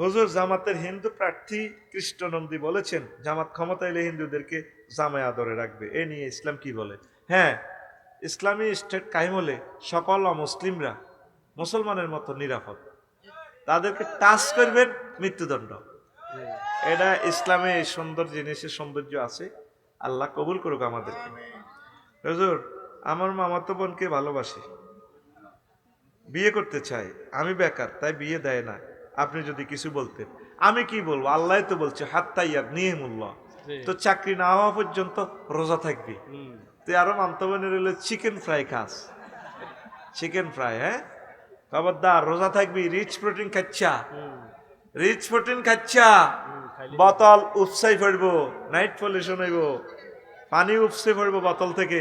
হুজুর জামাতের হিন্দু প্রার্থী কৃষ্ণনন্দী বলেছেন জামাত ক্ষমতা এলে হিন্দুদেরকে জামায় আদরে রাখবে। এ নিয়ে ইসলাম কি বলে? হ্যাঁ, ইসলামী স্টেট কায়েম হলে সকল অমুসলিমরা মুসলমানের মতো নিরাপদ। তাদেরকে টাচ করবেন মৃত্যুদণ্ড। এটা ইসলামে এই সুন্দর জিনিসের সৌন্দর্য আছে। আল্লাহ কবুল করুক আমাদেরকে। হুজুর, আমার মামাতো বোনকে ভালোবাসি, বিয়ে করতে চাই, আমি বেকার, তাই বিয়ে দেয় না। আপনি যদি কিছু বলতেন। আমি কি বলবো? আল্লাহ তো বলছে হাত্তা ইয়াগনিহিমুল্লাহ। তো চাকরি না হওয়া পর্যন্ত রোজা থাকবি। তুই আরো মামতো বোনের হলো চিকেন ফ্রাই খাস, চিকেন ফ্রাই। হ্যাঁ, খবরদার, রোজা থাকবি। রিচ প্রোটিন খাচ্ছা, রিচ প্রোটিন খাচ্ছা। বোতল উপসাই পড়বো, নাইট পলিউশন হইব, পানি উপসে পড়বো বোতল থেকে।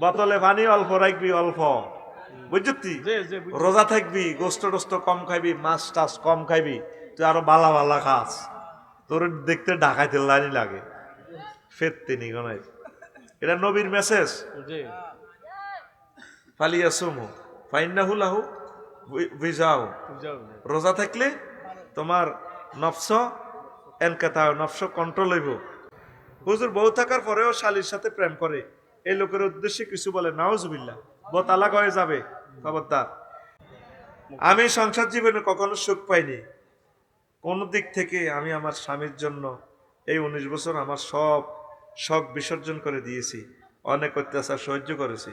বোতলে পানি অল্প রাখবি, অল্প, বুঝছি? রোজা থাকবি, গোস্ত টোস্ত কম খাইবি, মাছ টাছ কম খাইবি। তুই আরো বালা বালা খাস, তোর দেখতে ঢাকাইতে লাইনি লাগে। ফেরতে নি গনাই, এটা নবীর মেসেজ। ফালিয়া সুমু ফাইন্নাহু লাহু বিজাউ। রোজা থাকলে তোমার নফস এনকাতা, নফস কন্ট্রোল হইব। হুজুর, বউ থাকার পরেও শালীর সাথে প্রেম করে, এই লোকের উদ্দেশ্যে কিছু বলে? নাউজুবিল্লাহ, বউ তালাক হয়ে যাবে। খবরদার। আমি সংসার জীবনে কখনো সুখ পাইনি কোন দিক থেকে। আমি আমার স্বামীর জন্য এই 19 বছর আমার সব শখ বিসর্জন করে দিয়েছি, অনেক অত্যাচার সহ্য করেছি।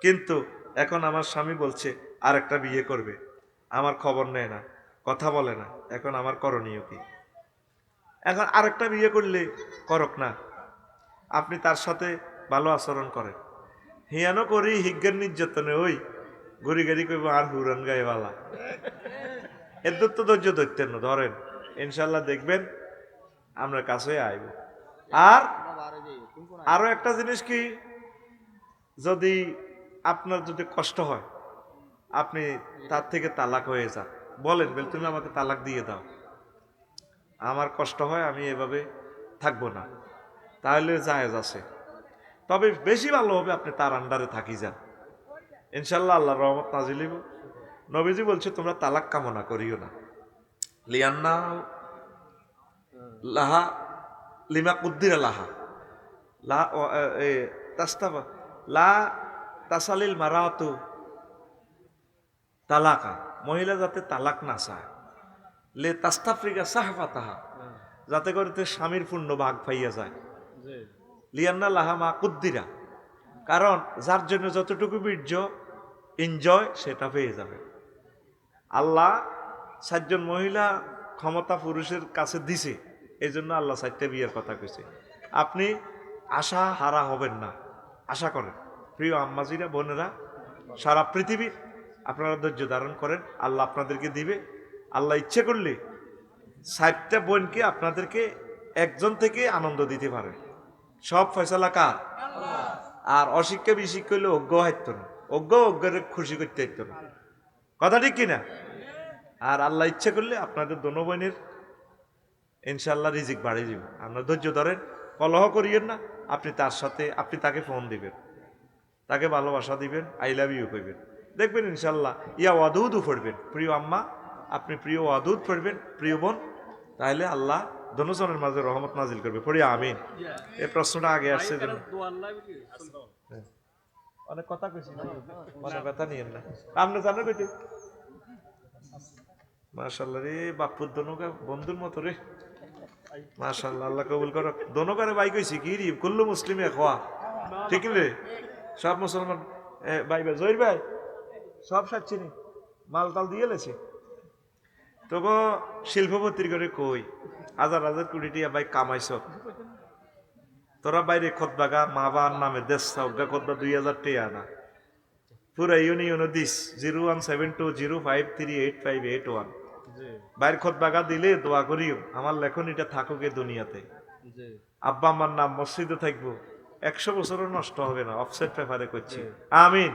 কিন্তু এখন আমার স্বামী বলছে আর একটা বিয়ে করবে, আমার খবর নেয় না, কথা বলে না। এখন আমার করণীয় কি? এখন আরেকটা বিয়ে করলে করক না, আপনি তার সাথে ভালো আচরণ করেন। হিয়ানো করি হিজ্ঞের নির্যাতনে ওই গড়ি গাড়ি করবো আর হুরান গায়ে বালা। এদের তো ধৈর্য ধরতেন না, ধরেন, ইনশাল্লাহ দেখবেন আমরা কাছে আইব। আর আরো একটা জিনিস কি, যদি আপনার যদি কষ্ট হয়, আপনি তার থেকে তালাক হয়ে যান, বলেন বল তুমি আমাকে তালাক দিয়ে দাও, আমার কষ্ট হয়, আমি এভাবে থাকবো না, তাহলে জায়েজ আছে। তবে বেশি ভালো হবে আপনি তার আন্ডারে থাকি যান, ইনশাল্লাহ আল্লাহ রহমত নাজিল হইব। নবীজি বলছে তোমরা তালাক কামনা করিও না। লিয়ান্না লাহা লিমা কুদ্দিরা লাহা লা তাস্তাবা লা তাসালিল মারাতু তালাকা, মহিলা যাতে তালাক না চায়, লে তাস্তাফ্রিকা সাহফা তাহা, যাতে করে স্বামীর পূর্ণ ভাগ পাইয়া যায়। লিয়ান্না লাহা মা কুদ্দিরা, কারণ যার জন্য যতটুকু বীর্য এনজয় সেটা পেয়ে যাবে। আল্লাহ 7 জন মহিলা ক্ষমতা পুরুষের কাছে দিছে, এই জন্য আল্লাহ 7টা বিয়ের কথা কইছে। আপনি আশা হারা হবেন না, আশা করেন। প্রিয় আম্মাজিরা, বোনেরা, সারা পৃথিবীর আপনারা ধৈর্য ধারণ করেন, আল্লাহ আপনাদেরকে দিবে। আল্লাহ ইচ্ছে করলে 7টা বোনকে আপনাদেরকে একজন থেকে আনন্দ দিতে পারে। সব ফয়সালা কার? আর অশিক্ষা বিশিক্ষা হইলে অজ্ঞ হাইত না, অজ্ঞের খুশি করতে হাইত না। কথা ঠিক কিনা? আর আল্লাহ ইচ্ছে করলে আপনাদের দোনো বোনের ইনশাল্লাহ রিজিক বাড়িয়ে দিবেন। আপনার ধৈর্য ধরেন, কলহ করিয়েন না। আপনি তার সাথে, আপনি তাকে ফোন দিবেন, তাকে ভালোবাসা দিবেন, আই লাভ ইউ কইবেন, দেখবেন ইনশাল্লাহ ইয়া ওয়াদুদু পড়বেন। প্রিয় আম্মা, আপনি প্রিয় ওয়াদুদ পড়বেন, প্রিয় বোন, তাহলে আল্লাহ দোনোজনের মাঝে রহমত নাজিল করবে। পড়ি আমিন। এই প্রশ্নটা আগে আসছে জন্য অনেক কথা কইছি, মনে ব্যথা নিয়েন না। আপনি জানেন কইতে মাশাআল্লাহ রে, বাপুর দোনোকা বন্ধুর মতো রে, মাশাআল্লাহ, আল্লাহ কবুল করো। দোনোকারে ভাই কইছি কি রে, কুল্লু মুসলিমে খোয়া, ঠিক রে? সব মুসলমান ভাই ভাই, জহির ভাই সব সাচ্ছিনি, মাল টাল দিয়ে লেছে। তবু শিল্পপতির করে কই হাজার হাজার কোটি টিয়া ভাই কামাইছ, তোরা বাইরে খোদ বাগা মা বাবার নামে দেশ অজ্ঞা খোদ্া 2000 টিয়া না, পুরা ইউনিয়ন দিস 01720538581। বাইর খোদ বাগা দিলে দোয়া করিও আমার লেখনীটা থাকুক এ দুনিয়াতে, আব্বা আমার নাম মসজিদে থাকবো, 100 বছরও নষ্ট হবে না। অফসেট পেপারে করছি আমিন।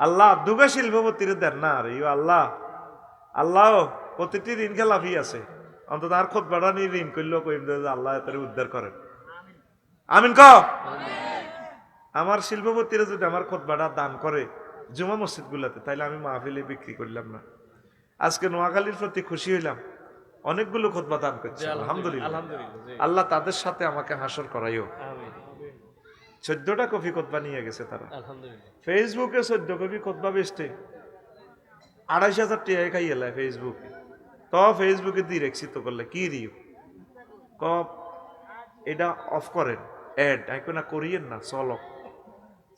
আল্লাহ দুগা শিল্পপতির দেন না আর ইউ আল্লাহ, আল্লাহ প্রতিটি ঋণ খেলাফি আছে, অন্তত আর খোদ বাড়া নিয়ে ঋণ করলেও কইম যে আল্লাহ এত উদ্ধার করেন। আমিন ক। আমার শিল্পপতিরা যদি আমার খোদ বাড়া দান করে জুমা মসজিদ গুলাতে, তাইলে আমি মাহফিলে বিক্রি করলাম না। আজকে নোয়াখালীর প্রতি খুশি হইলাম, অনেকগুলো খুতবা দান করছে, আলহামদুলিল্লাহ। আল্লাহ তাদের সাথে আমাকে হাসর করাইও। 14টা কপি খুতবা নিয়ে গেছে তারা, ফেসবুকে 14 কপি খুতবা বেচতে 2,500 টাকা খাই এলাই ফেসবুকে। তো ফেসবুকে দিয়ে রেখছি তো করলে কি দিও ক এটা অফ করেন এড আইকো না করিয়েন না, চলো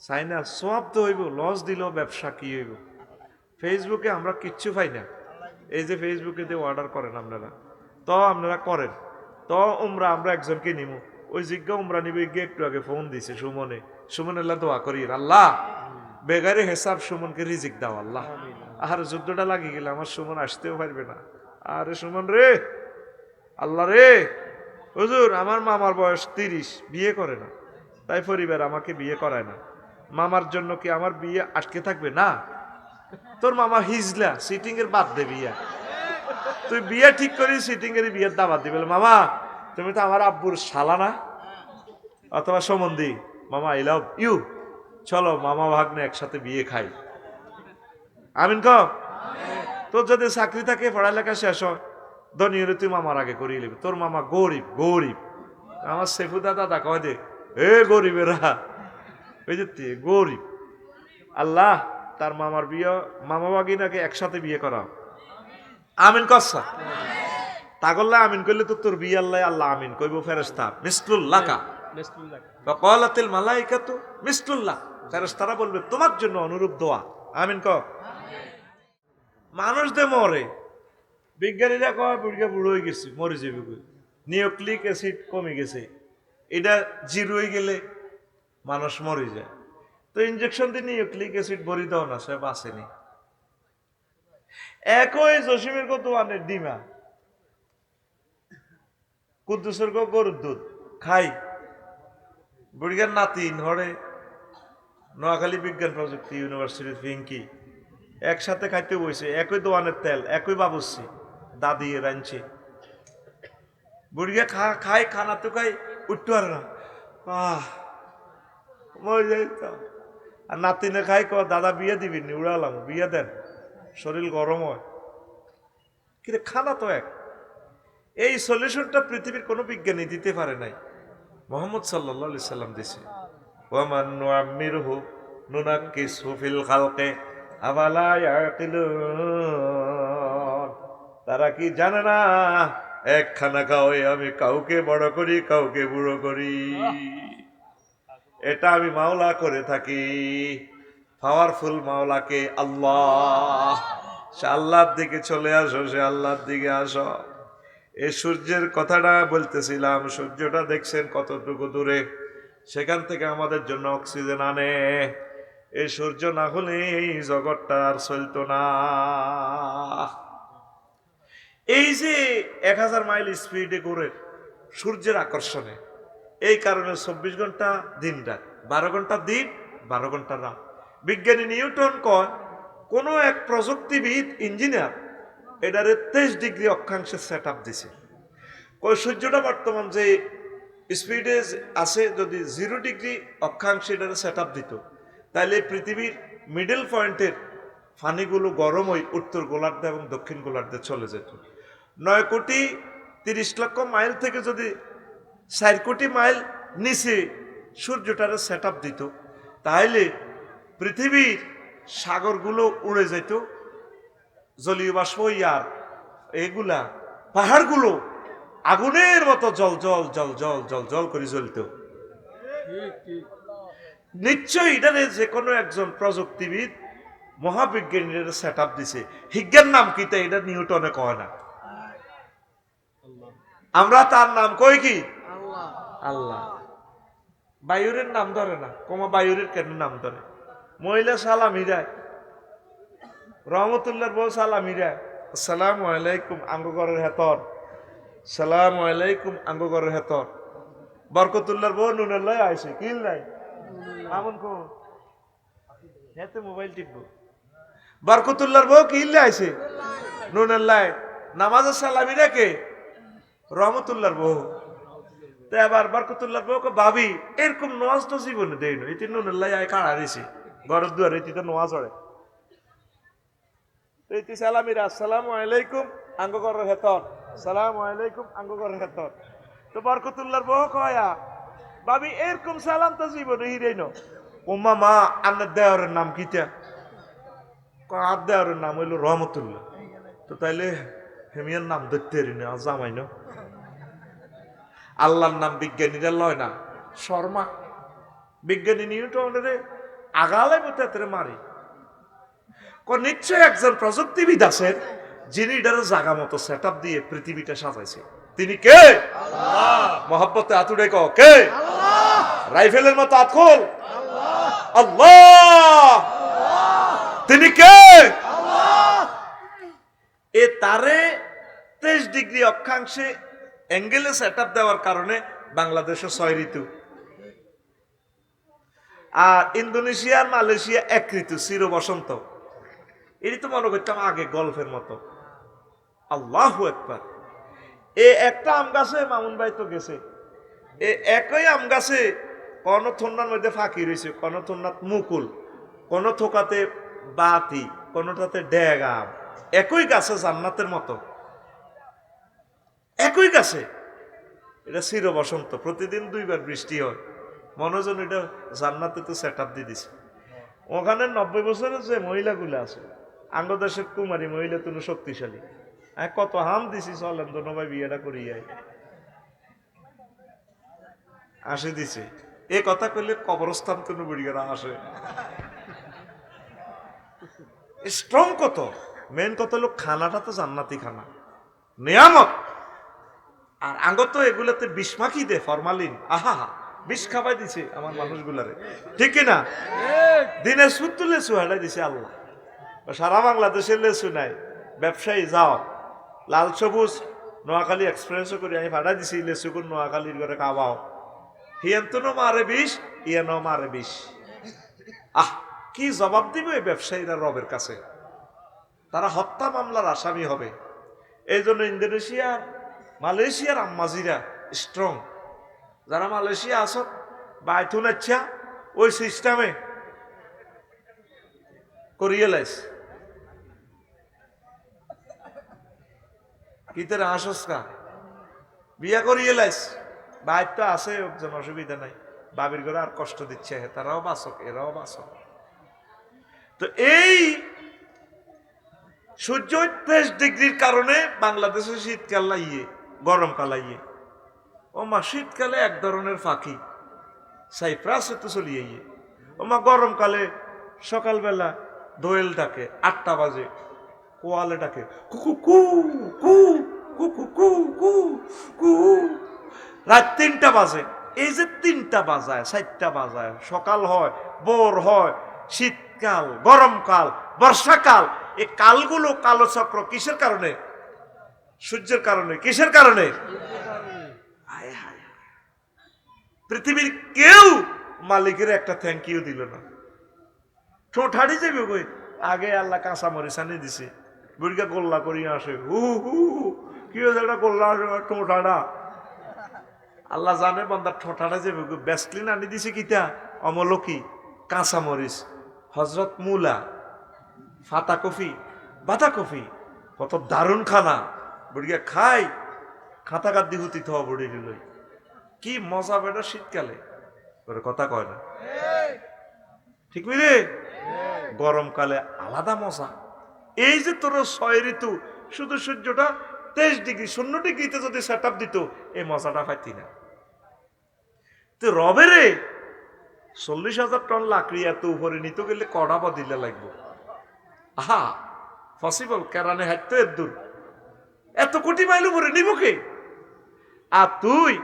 চাই না, সব তো হইব, লস দিল ব্যবসা কি হইব। ফেসবুকে আমরা কিচ্ছু পাই না। এই যে ফেসবুকে দিয়ে অর্ডার করেন আপনারা, তো আপনারা করেন তো আমরা একজনকে নিব, ওই জিজ্ঞা উমরা নিবে গিয়ে একটু আগে ফোন দিছে সুমনে, সুমন আল্লাহ দোয়া করি আল্লাহ বেগারে হেসাব সুমনকে রিজিক দাও আল্লাহ। আর যুদ্ধটা লাগিয়ে গেলে আমার সুমন আসতেও পারবে না। আরে সুমন রে, আল্লাহ রে, হুজুর আমার মামার বয়স 30, বিয়ে করে না, তাই পরিবার আমাকে বিয়ে করায় না। মামার জন্য কি আমার বিয়ে আটকে থাকবে? না, তোর মামা হিজলা সিটিং এর বাদ দে বিয়া, তুই বিয়ে ঠিক করি সিটিং এর বিয়ের দাবাত দিবে। মামা তুমি তো আমার আব্বুর শালা না, অথবা সম্বন্ধী, মামা আই লাভ ইউ, চলো মামা ভাগ্নে একসাথে বিয়ে খাই। আমিন ক। তোর যদি চাকরি থাকে, পড়ালেখা শেষ হয়, ধনী হলে তুই মামার আগে করিয়ে নিবি। তোর মামা গরিব গরিব, আমার সেফু দাদা কয় দে এ গরিবেরা, ওই যে গরিব। আল্লাহ তার মামার বিয়ে, মামা ভাগিনাকে একসাথে বিয়ে করা। আমিন কসা তা করলে আমিন করলে তো তোর বিয়ে আল্লাহ আল্লাহ আমিন কইব ফেরেশতা মিসলুল্লাহ কা ওয়াকালাতিল মালাইকাতু মিসলুল্লাহ, ফেরেশতারা বলবে তোমার জন্য অনুরূপ দোয়া। আমিন ক। মানুষ দে মরে, বিজ্ঞানীরা কয় বুড়িয়া বুড়ো হয়ে গেছে, মরে যাবে, নিউক্লিক অ্যাসিড কমে গেছে, এটা 0 হয়ে গেলে মানুষ মরে যায়। তো ইনজেকশন দিয়ে নিউক্লিক অ্যাসিড ভরি দাও না, সে বাঁচেনি। একই জসিমের কত আনে ডিমা, কুদ্দুসের গরুর দুধ খাই, বুড়িয়ার নাতি হরে নোয়াখালী বিজ্ঞান প্রযুক্তি ইউনিভার্সিটি ফিঙ্কি একসাথে খাইতে বসে, একই দোয়ানের তেল, একই বাবুসি দাদি রাঁধছে। বুড়িয়া খাই খানা তো খাই উঠতে পারে না, মরে যাই তো। আর নাতিনে খাই ক দাদা বিয়ে দিবিনি, উড়ালাম বিয়ে দেন, শরীর গরম হয়। কিন্তু খানা তো এক। এই সলিউশনটা পৃথিবীর কোনো বিজ্ঞানী দিতে পারে নাই, মুহাম্মদ সাল্লাল্লাহু আলাইহি সাল্লাম দিছে। ওয়ামান নুআম্মিরহু নুনাক্কিসহু ফিল খালকি আফালা ইয়াকিলুন। তারা কি জানে না এক খানা খাওয়াই আমি কাউকে বড় করি, কাউকে বুড়ো করি। এটা আমি মাওলা করে থাকি, পাওয়ারফুল মাওলাকে আল্লাহ। সে আল্লাহর দিকে চলে আসো, সে আল্লাহর দিকে আসো। এই সূর্যের কথাটা বলতেছিলাম, সূর্যটা দেখছেন কতটুকু দূরে, সেখান থেকে আমাদের জন্য অক্সিজেন আনে। এই সূর্য না হলে এই জগৎটা আর চলতো না। এই যে 1000 মাইল স্পিডে ঘুরে সূর্যের আকর্ষণে, এই কারণে 24 ঘন্টা দিন রাত, 12 ঘন্টা দিন 12 ঘন্টা রাত। বিজ্ঞানী নিউটন কয় কোন এক প্রযুক্তিবিদ ইঞ্জিনিয়ার এটারে 23 ডিগ্রি অক্ষাংশে সেট আপ দিছে। ওই সূর্যটা বর্তমান যে স্পিডে আছে, যদি 0 ডিগ্রি অক্ষাংশে এটারে সেট আপ দিত, তাহলে পৃথিবীর মিডল পয়েন্টের ফানিগুলো গরম হয়ে উত্তর গোলার্ধে এবং দক্ষিণ গোলার্ধে চলে যেত। 9,30,00,000 মাইল থেকে যদি 4 কোটি মাইল নিচে সূর্যটারে সেট আপ দিত, তাহলে পৃথিবীর সাগরগুলো উড়ে যেত, জলীয় বাষ্প ইয়ার এগুলা পাহাড়গুলো আগুনের মতো জল জল জল জল জল জল করে জ্বলত। নিশ্চয়ই এটা যে কোনো একজন প্রযুক্তিবিদ মহাবিজ্ঞানীর সেট আপ দিছে। হিজ্ঞার নাম কি তা এটা নিউটনে কয় না, আমরা তার নাম কই কি আল্লাহ। বায়ুরের নাম ধরে না, কমা বায়ুরের কেন নাম ধরে? মহিলা সালামি দেয়, রহমতুল্লাহর বউ সালামি দেয়, আসসালামু আলাইকুম আঙ্গ ঘরের হেতর, সালামু আলাইকুম আঙ্গ ঘরের হেতর। বরকতুল্লাহর বউ নুনের লাই আইছে, কি লাই আমন কো হেতে মোবাইল টিপবো। বরকতুল্লাহর বউ কি আইছে নুনের লাই, নামাজের সালামি রেখে রহমতুল্লাহর বউ। তো এবার বরকতুল্লাহর বউকে ভাবি এরকম নোয়াজ তো জীবনে দেয় না, এটি নুনের লাই আয় কাড়া দিছে ঘরের দুয়ারে, এটি তো নোয়াজ হয়। সালামিরা আসসালামু আলাইকুম আঙ্গ ঘরের হেতর, সালাম আলাইকুম আঙ্গ করে খেতর তো বরকতুল্লাহর বউ কয়া ভাবি এরকম সালাম তো জীবনে হিরেই ন ওমা মা আপনার দেওয়ারের নাম কিটা আর দেওয়ারের নাম হইলো রহমতুল্লাহ তো তাইলে হেমিয়ার নাম দেখতে না জামাই না আল্লাহর নাম বিজ্ঞানীরা লয় না শর্মা বিজ্ঞানী নিউটনের আগালে মতো মারি নিশ্চয় একজন প্রযুক্তিবিদ আছেন যিনি এটার জাগা মতো সেট দিয়ে পৃথিবীটা সাজাইছে তিনি কে মহব্বতে আতুড়ে কে রাইফেলের মতো আতখোল আল্লাহ তিনি কে এ তারে 23 ডিগ্রি অক্ষাংশে অ্যাঙ্গেলে সেট দেওয়ার কারণে বাংলাদেশে 6 ঋতু আর ইন্দোনেশিয়া আর মালয়েশিয়া 1 ঋতু চির বসন্ত এটি তো মনে করতাম আগে গল্পের মতো আল্লাহু আকবার এ একটা আম গাছে মামুন ভাই তো গেছে এ একই আম গাছে কোন থন্নার মধ্যে ফাঁকি রয়েছে কোন থন্নাত মুকুল কোন থোকাতে বাতি কোনটাতে ড্যাগ আম একই গাছে জান্নাতের মতো একই গাছে এটা চির বসন্ত প্রতিদিন 2 বার বৃষ্টি হয় মনোজন এটা জান্নাতে তো সেট আপ দিয়ে দিছে ওখানে 90 বছরের যে মহিলাগুলো আছে আঙ্গদেশের কুমারী মহিলা তুমি শক্তিশালী কত হাম দিছি চলেন তো নবাই বিয়েটা করিয়াই আসে দিছে এ কথা কইলে কবরস্থান তো বুড়িগেরা আসে স্ট্রং কত মেন কত হলো খানাটা তো জান্নাতি খানা নিয়ামত আর আঙ্গ তো এগুলাতে বিষ মাখি দে ফরমালিন আহা বিষ খাবাই দিছে আমার মানুষগুলারে ঠিক না দিনে সুত্তু লেসু হাঁটাই দিছে আল্লাহ সারা বাংলাদেশের লেসু নাই ব্যবসায়ী যাও লাল সবুজ নোয়াখালী এক্সপ্রেসও করে আমি ভাড়া দিছি লেসু কোন নোয়াখালীর ঘরে খাওয়াও হিয়ান তো মারে বিষ ইয়ান মারে বিষ আহ কি জবাব দিবে এই ব্যবসায়ীরা রবের কাছে তারা হত্যা মামলার আসামি হবে এই জন্য ইন্দোনেশিয়া মালয়েশিয়ার আম্মাজিরা স্ট্রং যারা মালয়েশিয়া আসত বাইথুন আচ্ছা ওই সিস্টেমে করিয়ে লাইস কিতের হাসস্কা বিয়া করিয়ে লাইস বাইর তো আছে একজন অসুবিধা নাই বাবির ঘরে আর কষ্ট দিচ্ছে তারাও বাসক এরাও বাসক তো এই সূর্য 23 ডিগ্রির কারণে বাংলাদেশে শীতকাল লাইয়ে গরমকাল লাইয়ে ও মা শীতকালে এক ধরনের ফাঁকি সাইপ্রাসে তো চলিয়ে ও মা গরমকালে সকালবেলা দোয়েল ডাকে 8টা বাজে কোয়ালে ডাকে কুকু কু কু কুকু কু কু কু রাত 3টা বাজে এই যে 3টা বাজায় 4টা বাজায় সকাল হয় ভোর হয় শীতকাল গরমকাল বর্ষাকাল এই কালগুলো কালো চক্র কিসের কারণে সূর্যের কারণে কিসের কারণে পৃথিবীর কেউ মালিকের একটা থ্যাংক ইউ দিল না ঠোঁট হাড়ি যাবে কই আগে আল্লাহ কাঁচা মরিচ আনি দিছে বুড়িকা গোল্লা করিয়ে আসে হু হু কি হয়েছে একটা গোল্লা আসে ঠোঁট হাড়া আল্লাহ জানে বান্দার ঠোঁট হাড়া যাবে ব্যাসলিন আনি দিছে কিতা অমলকি কাঁচা মরিচ হজরত মুলা ফাতা কফি বাতা কফি কত দারুণ খানা বুড়িয়া খাই খাতা গাদ্দি হুতি থাওয়া বুড়ি লই কি মজা বেটা শীতকালে কথা কয় না ঠিক বুঝলি গরমকালে আলাদা মজা এই যে তোর 6 ঋতু শুধু সূর্যটা 23 ডিগ্রি 0 ডিগ্রিতে যদি সেট আপ দিত এই মজাটা পাইতি না তো রবেরে 40,000 টন লাকড়ি এত উপরে নিতে গেলে কড়া বা দিলে লাগবে আহা পসিবল কেরানে হাঁটতো এর দূর এত কোটি মাইল উপরে নিব কে আর তুই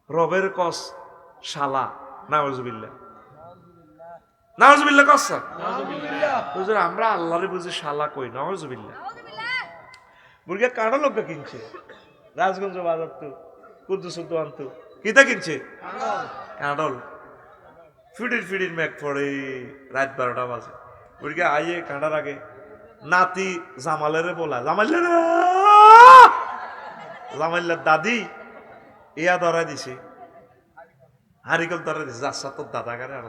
রবের কস শালা নাউজুবিল্লাহ নাউজুবিল্লাহ কস হুজুর আমরা আল্লাহরে বুঝি শালা কই নাউজুবিল্লাহ মুরগি কাঁড়া লোক কিনছে রাজগঞ্জ বাজার তো কুদ্দুস আনতো কিতা কিনছে কাঁডল ফিডির ম্যাক পড়ে রাত 12টা বাজে মুরগি আইয়ে কাঁডার আগে নাতি জামালেরে বলা জামাইল্লার দাদি ইয়া ধরা দিছে হারিকল ধরা দিছে যাচ্ছা তোর দাদা গারে আর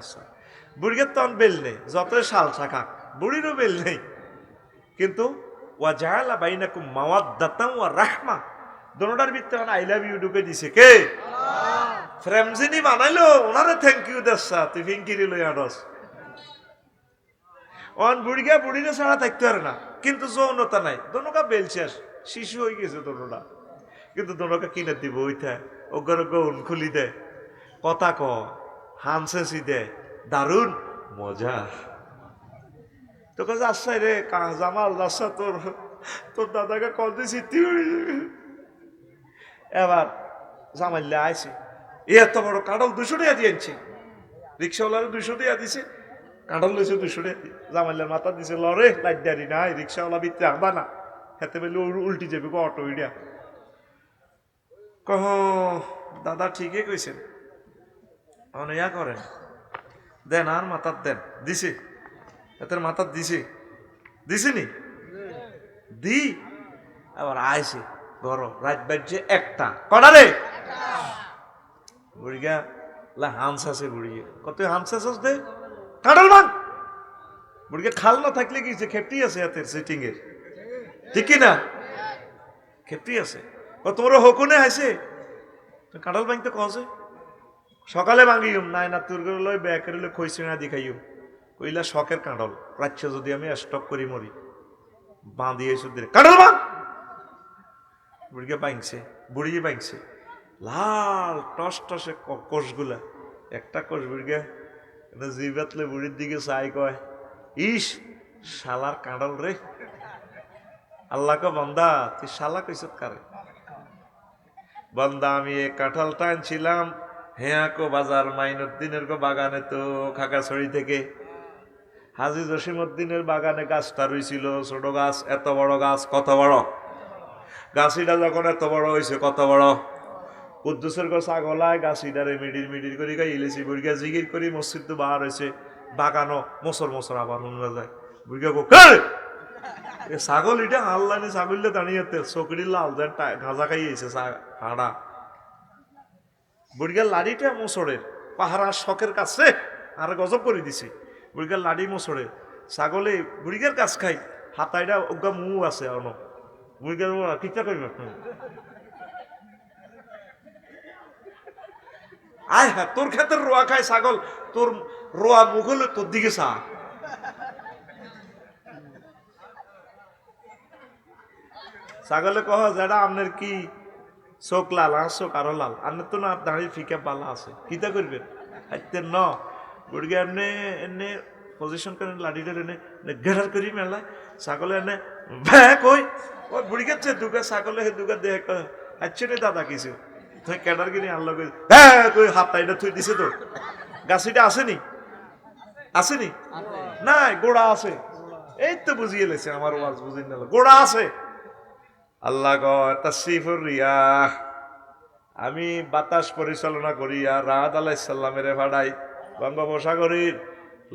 বুড়ির তখন বেল নেই যতই শাল থাকাক বুড়িরও বেল নেই কিন্তু ওয়া জাআলা বাইনাকুম মাওয়াদ্দাতান ওয়া রাহমা, দোনোটার ভিতরে আই লাভ ইউ ঢুকে দিছে কে? ফ্রেমজিনি বানাইলো, ওনারে থ্যাংক ইউ দেসা, তুই ফিঙ্কিরি লই আনস। অন বুড়িগা বুড়িরে ছাড়া থাকতে পারে না, কিন্তু যৌনতা নাই, দোনোকা বেল শেষ, শিশু হয়ে গেছে দোনোটা, কিন্তু দোনোকা কিনে দিব ওইটা, ওগর গৌন খুলি দে, কথা ক, হানসেসি দে, দারুণ মজা। তো কাছে আসাই রে জামাল রাস্তা তোর তোর দাদাকে কল দিয়েছি, এবার জামাইলে আইছে, এত বড় কাঁঠাল 200 টাকা দিয়ে আনছে, রিক্সাওয়ালার 200 টাকা দিছে, কাঁঠাল লইছে 200 টাকা, জামাইলের মাথা দিছে লরে লাইট দাঁড়ি নাই, রিক্সাওয়ালা বিত্তে আঁকবা না, হেতে বলে উল্টি যাবে অটো ইডিয়া। কহ দাদা ঠিকই কইছেন, অনয়া করেন, দেন আর মাথার দেন, দিছে এতের মাথার দিছে, দিছে নি দি, আবার আইছে ঘর, রাত বাজছে 1টা, কটা রে বুড়িগা লা হামস আছে, বুড়িয়ে কত হামস আছে দে কাঁঠাল ভাঙ, বুড়িকে খাল না থাকলে কি খেপটি আছে হাতের সিটিং এর, ঠিক না খেপটি আছে, ও তোমরা হকুনে আছে কাঁঠাল ভাঙতে কছে, সকালে ভাঙিম নাই না তোর লই ব্যাকের লই খইছে না দেখাইম, কইলা শখের কাঁঠাল, রাচ্ছে যদি আমি স্টক করি মরি, বাঁধিয়ে দিলে কাঁঠাল ভাঙ, বুড়িকে ভাঙছে, বুড়িয়ে ভাঙছে, লাল টস টসে কোষগুলা, একটা কোষ বুড়িকে জিবাতলে বুড়ির দিকে চাই কয়, ইস শালার কাঁঠাল রে, আল্লাহ কো বান্দা তুই শালা কইছত কারে, বান্দা আমি এই কাঁঠালটা আনছিলাম হ্যাঁ কো বাজার মাইনুদ্দিনের গো বাগানে, তো খাগাছড়ি থেকে হাজি জসিমউদ্দিনের বাগানে গাছটা রইছিল, ছোট গাছ, এত বড় গাছ, কত বড় গাছিটা যখন এত বড় হয়েছে, কত বড়, কুদ্দুসের গো ছাগলায় গাছিটারে মিডির মিডির করে গাই ইলেছি, বুড়িয়া জিগির করি মসজিদ তো বার হয়েছে, বাগানো মোসর মোসর আবার শুনবা যায়, বুড়িয়া গো ছাগল এটা আল্লাহ ছাগলটা দাঁড়িয়ে চকরি লাল দেন গাঁজা খাইয়েছে হাড়া, বুড়িয়ার লাড়িটা মোসরের পাহারা শখের কাছে আর গজব করে দিছে, বুড়িয়ার লাড়ি মোসরের, ছাগলে বুড়িয়ার কাছ খাই, হাতাইটা ওগা মু আছে অন, বুড়িয়ার কিটা করবে আয় হ্যাঁ, তোর ক্ষেতের রোয়া খায় ছাগল, তোর রোয়া মুঘল তোর দিকে চা, ছাগলে কহ যেটা আপনার কি চোখ লাল, আর চোখ আরো লাল, আপনার তো না দাঁড়িয়ে ফিকা পালা আছে, কিতা করবেন হাইতে ন, বুড়িকে এমনি এনে পজিশন করে লাঠিটার এনে গেড়ার করি মেলায়, ছাগলে এনে ভ্যাঁ কই, ওই বুড়িকে দুগা ছাগলে হে দুগা দেখ আচ্ছা রে দাদা কিছু, তুই ক্যাডার কিনে আনলো কই, হ্যাঁ কই হাতটা এটা থুই দিছে, তো গাছিটা আসেনি, আসেনি নাই গোড়া আছে, এই তো বুঝিয়ে লেছে আমার ওয়াজ বুঝিয়ে নিল, গোড়া আছে। আল্লাহ তাসরিফুর রিয়াহ, আমি বাতাস পরিচালনা করি আর রাহাত আলাইহিসসালামের ভাড়াই বঙ্গোপসাগরের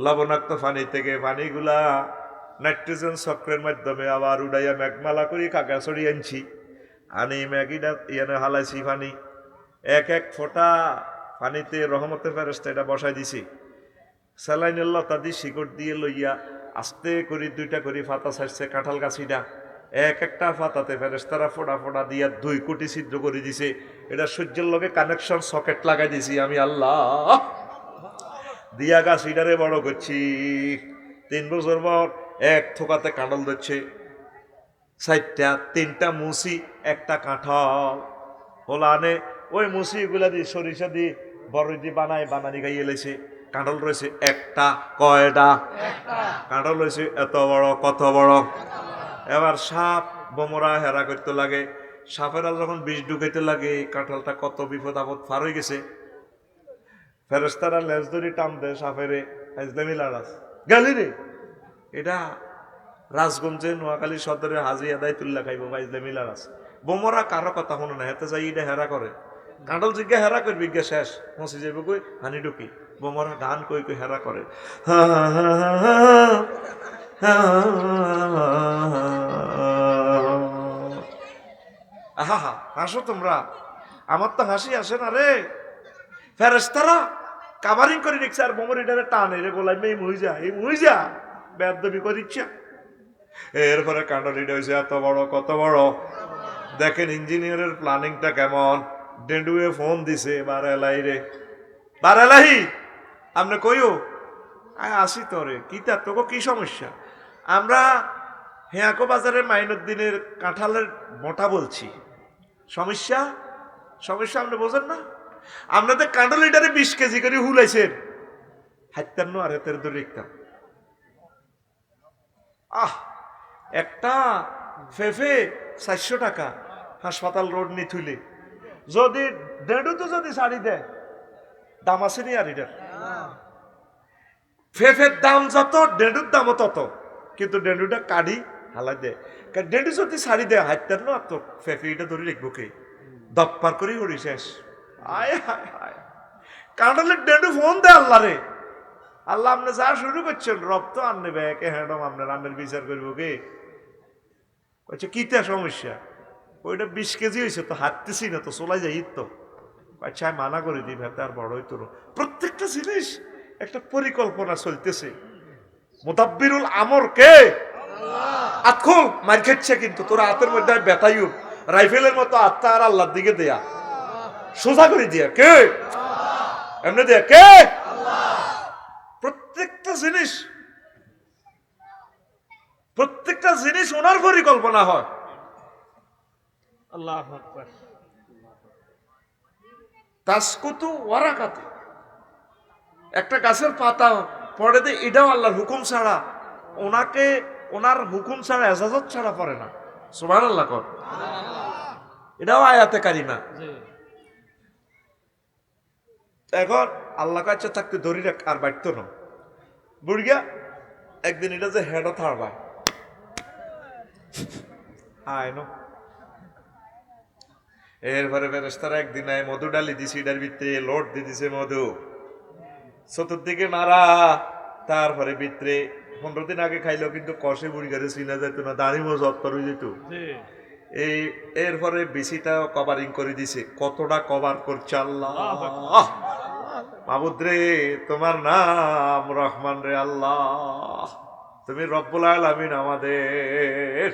লবণাক্ত পানি থেকে পানিগুলা নাইট্রোজেন চক্রের মাধ্যমে আবার উড়াইয়া মেঘমালা করি খাগড়াছড়ি আনছি, আনি ম্যাগিটা ইয়ানে হালাইছি পানি, এক এক ফোঁটা পানিতে রহমতের ফেরেশতা এটা বসাই দিছি, স্যালাইনের লতা দিয়ে শিকড় দিয়ে লইয়া আস্তে করে 2টা করে ফাতা ছাড়ছে কাঁঠাল গাছিটা, এক একটা ফাতাতে ফেরেশতারা ফোড়া ফোড়া দিয়া 2 কোটি ছিদ্র করে দিছে, এটা সূর্যের লগে কানেকশন সকেট লাগাই দিছি আমি আল্লাহ, দিয়া গাছিটারে বড় করছি, 3 বছর পর এক থোকাতে কাঁঠাল ধরছে 4টা, 3টা মুসি, একটা কাঁঠাল, হোলানে ওই মুসি গুলা দিয়ে সরিষা দিয়ে বড় দিয়ে বানানি গাইয়ে লেছে, কাঁঠাল রয়েছে একটা, কয়টা কাঁঠাল রয়েছে এত বড়, কত বড়, এবার সাপ বোমরা হেরা করতে লাগে, সাপেরা যখন বিষ ঢুকাইতে লাগে, কাঁঠালটা কত বিপদ আপদ পার হয়ে গেছে, ফেরেশতারা লেজ ধরে টান দেয় সাপেরে, ইসলামী লারাস গেলি রে, এটা রাজগঞ্জে নোয়াখালী সদরে হাজি আদায় তুল্লা খাইব বা ইসলামী লারাস, বোমরা কারো কথা শুনে না, হেতে যাই এটা হেরা করে, কাঁঠাল জিজ্ঞা হেরা করবি গিয়া শেষ মসি যাইব কই হানি ঢুকি, বোমরা গান কই কই হেরা করে, আহা হাসো তোমরা, আমার তো হাসি আসে না রে, ফেরেশতারা কাভারিং করে রেখছে আর বোমরিটারে টানে রে গোলাই, এই মুই যা বেদবি করিচ্ছা, এরপরে কান্ডালিটা হয়েছে এত বড়, কত বড় দেখেন। ইঞ্জিনিয়ারের প্ল্যানিংটা কেমন। ডেন্ডুয়ে ফোন দিছে, বারেলাই রে, বারেলাহি আপনি কইও আসি তোরে কি তার তোকে কি সমস্যা। আমরা হেয়াকো বাজারের মাইনুদ্দিনের কাঁঠালের মোটা বলছি। সমস্যা সমস্যা আপনি বোঝেন না? আপনাদের কাঁঠাল লিটারে 20 কেজি করে হুলাইছেন, হাত্তান্ন আর হাতের ধরে রেখতাম। একটা ফেফে 400 টাকা হাসপাতাল রোড নি থুলে, যদি দেড়ু তো যদি শাড়ি দেয় দাম আছে নি। আর এটার ফেফের দাম যত ডেডুর দামও তত, কিন্তু ডেডুটা কাড়ি হালাই দেয়। ডেডু যদি শাড়ি দেয় হাইতার না তো ফেফে এটা ধরে রাখবো কে, দপ্পার করেই হরি শেষ। আয় হায় হায়, কাঁঠালের ডেডু ফোন দেয় আল্লাহ রে, আল্লাহ আপনি যা শুরু করছেন রব তো আনবে ব্যাকে হ্যাডম আপনার রান্নার বিচার করবো কে। আচ্ছা কিতা সমস্যা, ওইটা 20 কেজি হয়েছে তো হাঁটতেছি না তো চলাই যাই তো। আচ্ছা আমি মানা করে দিই ভেতা আর বড় হইতো। প্রত্যেকটা জিনিস একটা পরিকল্পনা চলতেছে। মুদাব্বিরুল আমর কে? আতখুল মার খাচ্ছে, কিন্তু তোরা হাতের মধ্যে বেতাইও রাইফেলের মতো আত্মা আর আল্লাহর দিকে দেয়া সোজা করে দিয়া কে? এমনি দেয়া কে? প্রত্যেকটা জিনিস প্রত্যেকটা জিনিস ওনার পরিকল্পনা হয়। আল্লাহু আকবার। তাসকুতু ওয়ারাকাতু, একটা গাছের পাতা পড়ে দে, এটাও আল্লাহর হুকুম ছাড়া, ওনাকে ওনার হুকুম ছাড়া এজাজত ছাড়া পড়ে না। সুবহানাল্লাহ কর, এটাও আয়াতে কারিমা। এখন আল্লাহ কাছে থাকতে ধরি রাখ আর বাড়তো না বুড়িয়া। একদিন এটা যে হেড থাড়বায় আয় নো, এরপরে ফেরেশতারা একদিন আয় মধু ডালি দিছি, এটার ভিতরে লোড দিয়ে দিছে মধু, চতুর্দিকে মারা। তারপরে ভিতরে 15 দিন আগে খাইলো, কিন্তু কষে বুড়ি গাড়ি চিনা যেত না, দাঁড়ি মজত করে যেত। এই এরপরে বেশিটা কভারিং করে দিছে। কতটা কভার করছে আল্লাহ। মাবুদ রে, তোমার নাম রহমান রে আল্লাহ, তুমি রব্বুল আলামিন আমাদের।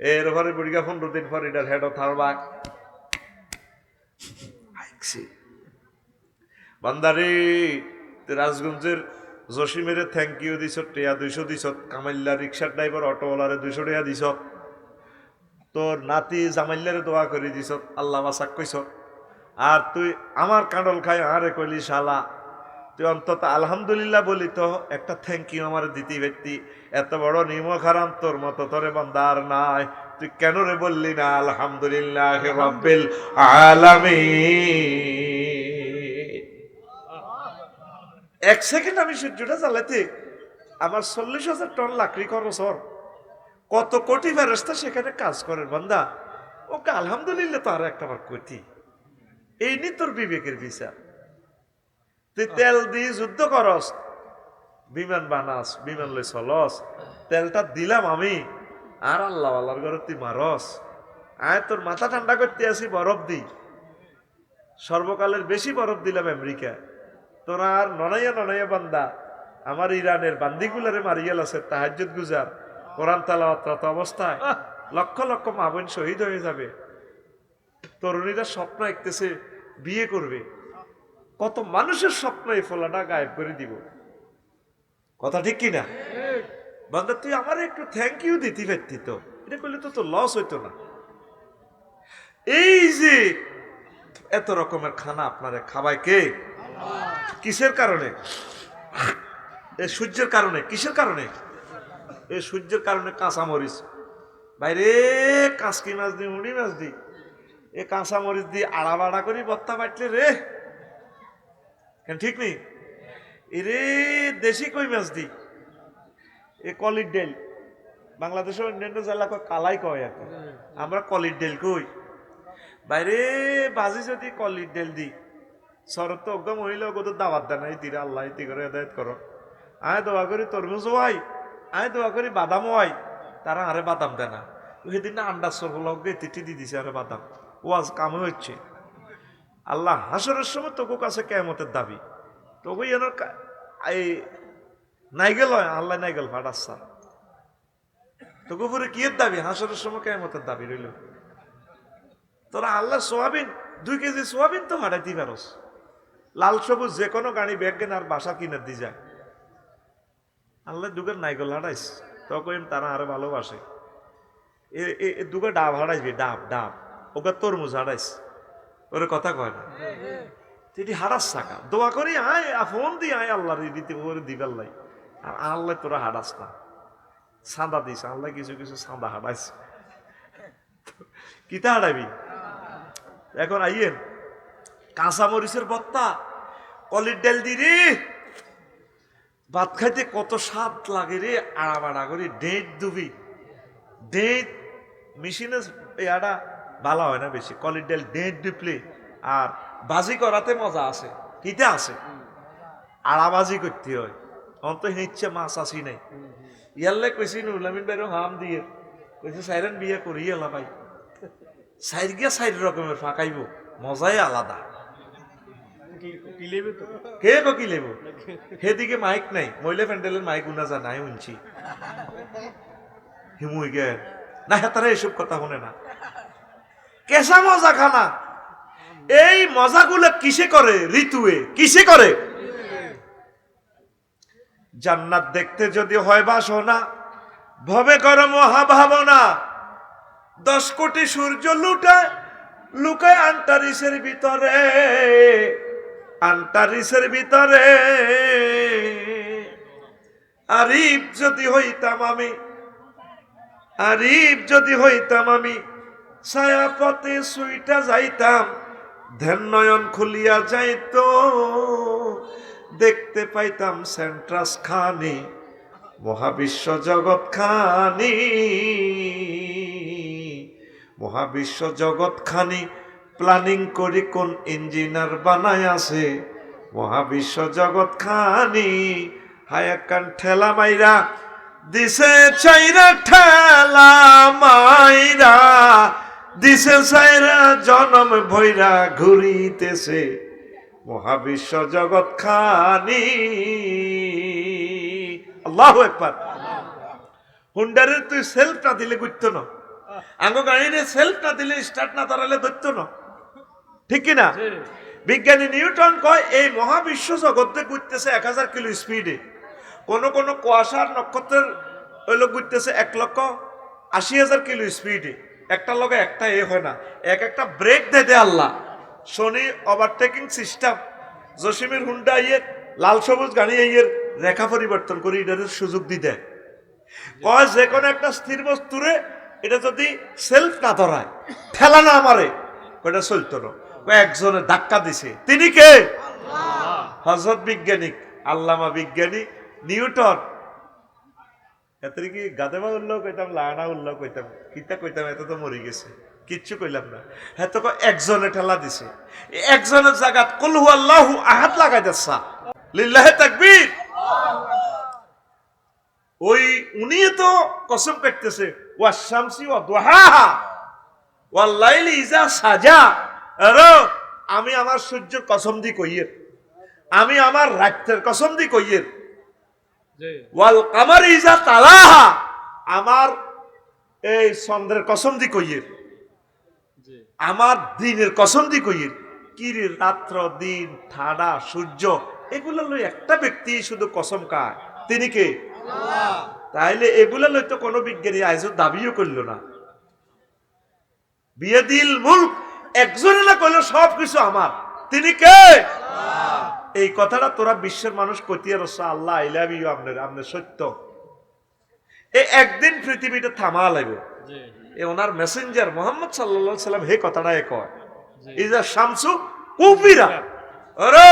এরপরে বুড়িগা 15 দিন পর এটার হেড থারবা বান্দারে, রাজগঞ্জের জসিমের থ্যাংক ইউ দিছ, টেয়া 200 দিছ, কামাইল্লা রিক্সার ড্রাইভার অটোওয়ালারে 200 টাকা দিছ, তোর নাতি জামাইল্লারে দোয়া করে দিছ, আল্লাহ বাসাক কইছ। আর তুই আমার কাঁডল খাই আরে কইলি শালা, তুই অন্তত আলহামদুলিল্লাহ বলি তো একটা থ্যাংক ইউ আমার দিতি ব্যক্তি। এত বড় নিমক হারাম তোর মতো তোরে বান্দার নাই, তুই কেন রে বললি না আলহামদুলিল্লাহ রাব্বিল আলামিন। 1 সেকেন্ড আমি সূর্যটা জ্বালাতে আমার 40,000 টন লাকড়ি খরচ, কত কোটি ফেরেশতা সেখানে কাজ করে। বান্দা ওকে আলহামদুলিল্লাহ তো আর একটা বার কইতি, এই নি তোর বিবেকের বিচার। তুই তেল দিয়ে যুদ্ধ করস, বিমান বানাস, বিমান লই চলস, তেলটা দিলাম আমি, আর আল্লাহ আল্লাহর ঘরে তুই মারস। আয় তোর মাথা ঠান্ডা করতে আসি বরফ দি, সর্বকালের বেশি বরফ দিলাম আমেরিকা। তোরা আর ননাইয়া ননাইয়া বান্দা আমার ইরানের বান্দিগুলারে মারিয়াল আছে, তাহাজ্জুদ গুজার, কোরআন তেলাওয়াত অবস্থায় লক্ষ লক্ষ মা বোন শহীদ হয়ে যাবে। তরুণীরা স্বপ্ন দেখতেছে বিয়ে করবে, কত মানুষের স্বপ্ন এই ফলাটা গায়েব করে দিব। কথা ঠিক কিনা? বান্দা তুই আমার একটু থ্যাংক ইউ দিতে পারতি তো, এটা করলে তো তোর লস হইতো না। এই যে এত রকমের খানা আপনারা খাবায় কে? কিসের কারণে? এই সূর্যের কারণে। কিসের কারণে? এই সূর্যের কারণে। কাঁচা মরিচ বাইরে, কাঁচকি মাছ দি, মুড়ি মাছ দি, এ কাঁচা মরিচ দিয়ে আড়া বাড়া করি বত্তা বাটলে রে, কেন ঠিক নেই? এরে দেশি কই মাছ দি, এ কলির ডেল, বাংলাদেশের অন্যান্য জেলা কালাই কয়, এখন আমরা কলির ডেল কই। বাইরে বাজি যদি কলির ডেল দি, শরৎ তো অজ্ঞ মহিলা কত দাওয়াত দেয় না, এই তীরে আল্লাহ ইতি করে হেদায়েত করো। আয় দোয়া করি তরমুজ হয়, আয় দোয়া করি বাদাম হয়, তারা আরে বাদাম দেয় না। সেদিন না আন্ডার সরফলকে তিথি দিয়ে দিছে আরে বাদাম, ও আজ কামে হচ্ছে। আল্লাহ হাসরের সময় তোকে কাছে কেমতের দাবি, তোকে এই নাইগেল হয়, আল্লাহ নাইগেল ফাটাচ্ছা। তো গোপরে কি এর দাবি? হাসরের সময় কিয়ামতের দাবি রইল। তোরা আল্লাহ সোয়াবিন 2 কেজি সোয়াবিন তো হাঁটাইতে পারস, লাল সবুজ যে কোনো গাড়ি ব্যাগেন আর বাসা কিনে দি যায়। আল্লাহ দুগের নাইকল হাঁটাইস, তখন তারা আরো ভালোবাসে। দুগা ডাব হাঁটাইবি, ডাব ডাব ওকে তরমুজ হাঁটাইস, ওরে কথা কয় না। এটি হারাস থাকা দোয়া করি আয় ফোন দি আয় আল্লাহর দিতে ওরে দিবার লাই। আর আল্লাহ তোরা হারাস না, সাদা দিস আল্লাহ কিছু কিছু সাদা হাঁটাইস, কিতা হাঁটাবি? এখন আইয়েন কাঁচা মরিচের ভর্তা, কলির ডাল দি রে, ভাত খাইতে কত স্বাদ লাগে রে। আড়া করি ডেট দুবি, ডেট মেশিনে আড়া ভালো হয় না বেশি, কলির ডাল ডেট ডিপলে আর বাজি করাতে মজা আছে। কিতে আছে? আড়াবাজি করতে হয়, অন্ত ইচ্ছে মাছ আসি নাই। ইয়াল্লে কইছি নুরুল বাইরও হাম দিয়ে কইছে সাইরেন বিয়ে করি এলা ভাই, সাইর গিয়া 4 রকমের ফাঁকাইব, মজাই আলাদা। কে কি লেব? সেদিকে মাইক নাই, মহিলা প্যান্ডেলের মাইক উনা যা নাই উনছি হিমুই গে না, হেতারা এসব কথা শুনে না। কেসা মজা খানা, এই মজাগুলো কিসে করে? ঋতুয়ে কিসে করে? জান্নাত দেখতে যদি হয় বাসনা, ভবে কর মহাভাবনা। 10 কোটি সূর্য লুকায় আন্টারিসের ভিতরে, আন্টারিসের ভিতরে। আরিফ যদি হইতাম আমি, আরিফ যদি হইতাম আমি, ছায়া পথে সুইটা যাইতাম, ধ্যান নয়ন খুলিয়া যাইতো, দেখতে পাইতাম সেন্ট্রাস খানি, মহাবিশ্ব জগৎ খানি, মহাবিশ্ব জগৎ খানি প্ল্যানিং করি কোন ইঞ্জিনিয়ার বানায় আছে, মহাবিশ্ব জগৎ খানি হায়াকান ঠেলা মাইরা দিছে চাইরা, ঠেলা মাইরা দিছে চাইরা, জনম ভৈরা ঘুরিতেছে মহাবিশ্ব জগৎ খানি। আল্লাহু আকবার। হুন্ডারের তুই সেলফ না দিলে ঘুরতো না, আঙ্গো গাড়ির সেলফ না দিলে স্টার্ট না তারালে ধরতো না, ঠিক কিনা? বিজ্ঞানী নিউটন কয় এই মহাবিশ্ব জগতে ঘুরতেছে 1000 কিলো স্পিডে। কোন কোন কুয়াশার নক্ষত্রের হইলো ঘুরতেছে 1,80,000 কিলো স্পিডে। একটা লগে একটা হয় না, এক একটা ব্রেক দে আল্লাহ। শনি ওভারটেকিং সিস্টেম, জসিমের হুন্ডা ইয়ের লাল সবুজ গাড়ি ইয়ের রেখা পরিবর্তন করে এটার সুযোগ দিতে কয় যে কোনো একটা স্থির বস্তুরে এটা যদি সেলফ না ধরায়, ঠেলা না মারে, ওটা চলতো না। একজনে ধাক্কা দিছে, তিনি কে? হযরত বিজ্ঞানিক আল্লামা বিজ্ঞানী নিউটন। এত কি গাদেবা উল্লেখ কইতাম, লানা উল্লেখ কইতাম, কিতা কইতাম, এত তো মরি গেছে, কিচ্ছু কইলাম না। হ্যাঁ তো একজনে ঠেলা দিছে, একজনের জায়গাত কুল হু আল্লাহু আহাদ লাগাই দিছা, লিল্লাহি তাকবীর। ওই উনি তো কসম কাটতেছে, ওয়া শামসি ওয়া দুহাহা ওয়াল লাইলি ইজা সাজা। আরে আমি আমার সূর্যের কসম দি কইয়ের, আমি আমার রাতের কসম দি কইয়ের, ওয়াল কামারি ইজা তালাহা, আমার এই চন্দ্রের কসম দি কইয়ের, আমার দিনের কসম দি কইয়ের। কি রে রাত্র দিন ঠাডা সূর্য এগুলো লই একটা ব্যক্তি শুধু কসম খায়, তিনি কে? আল্লাহ। তাইলে এগুলা লই তো কোনো বিজ্ঞানী আইজও দাবিও করলো না। বিয়াদিল মুলক, একজনে না কইলো সব কিছু আমার, তিনি কে? আল্লাহ। এই কথাটা তোরা বিশ্বের মানুষ কইতে রসা আল্লাহ আই লাভ ইউ, আপনার সত্য। এই একদিন পৃথিবীটা থামা লাগবে। এ ওনার মেসেঞ্জার মুহাম্মদ সাল্লাল্লাহু আলাইহি সাল্লাম হে কথাটা কয়, ইজা শামসু কুবিরা। আরে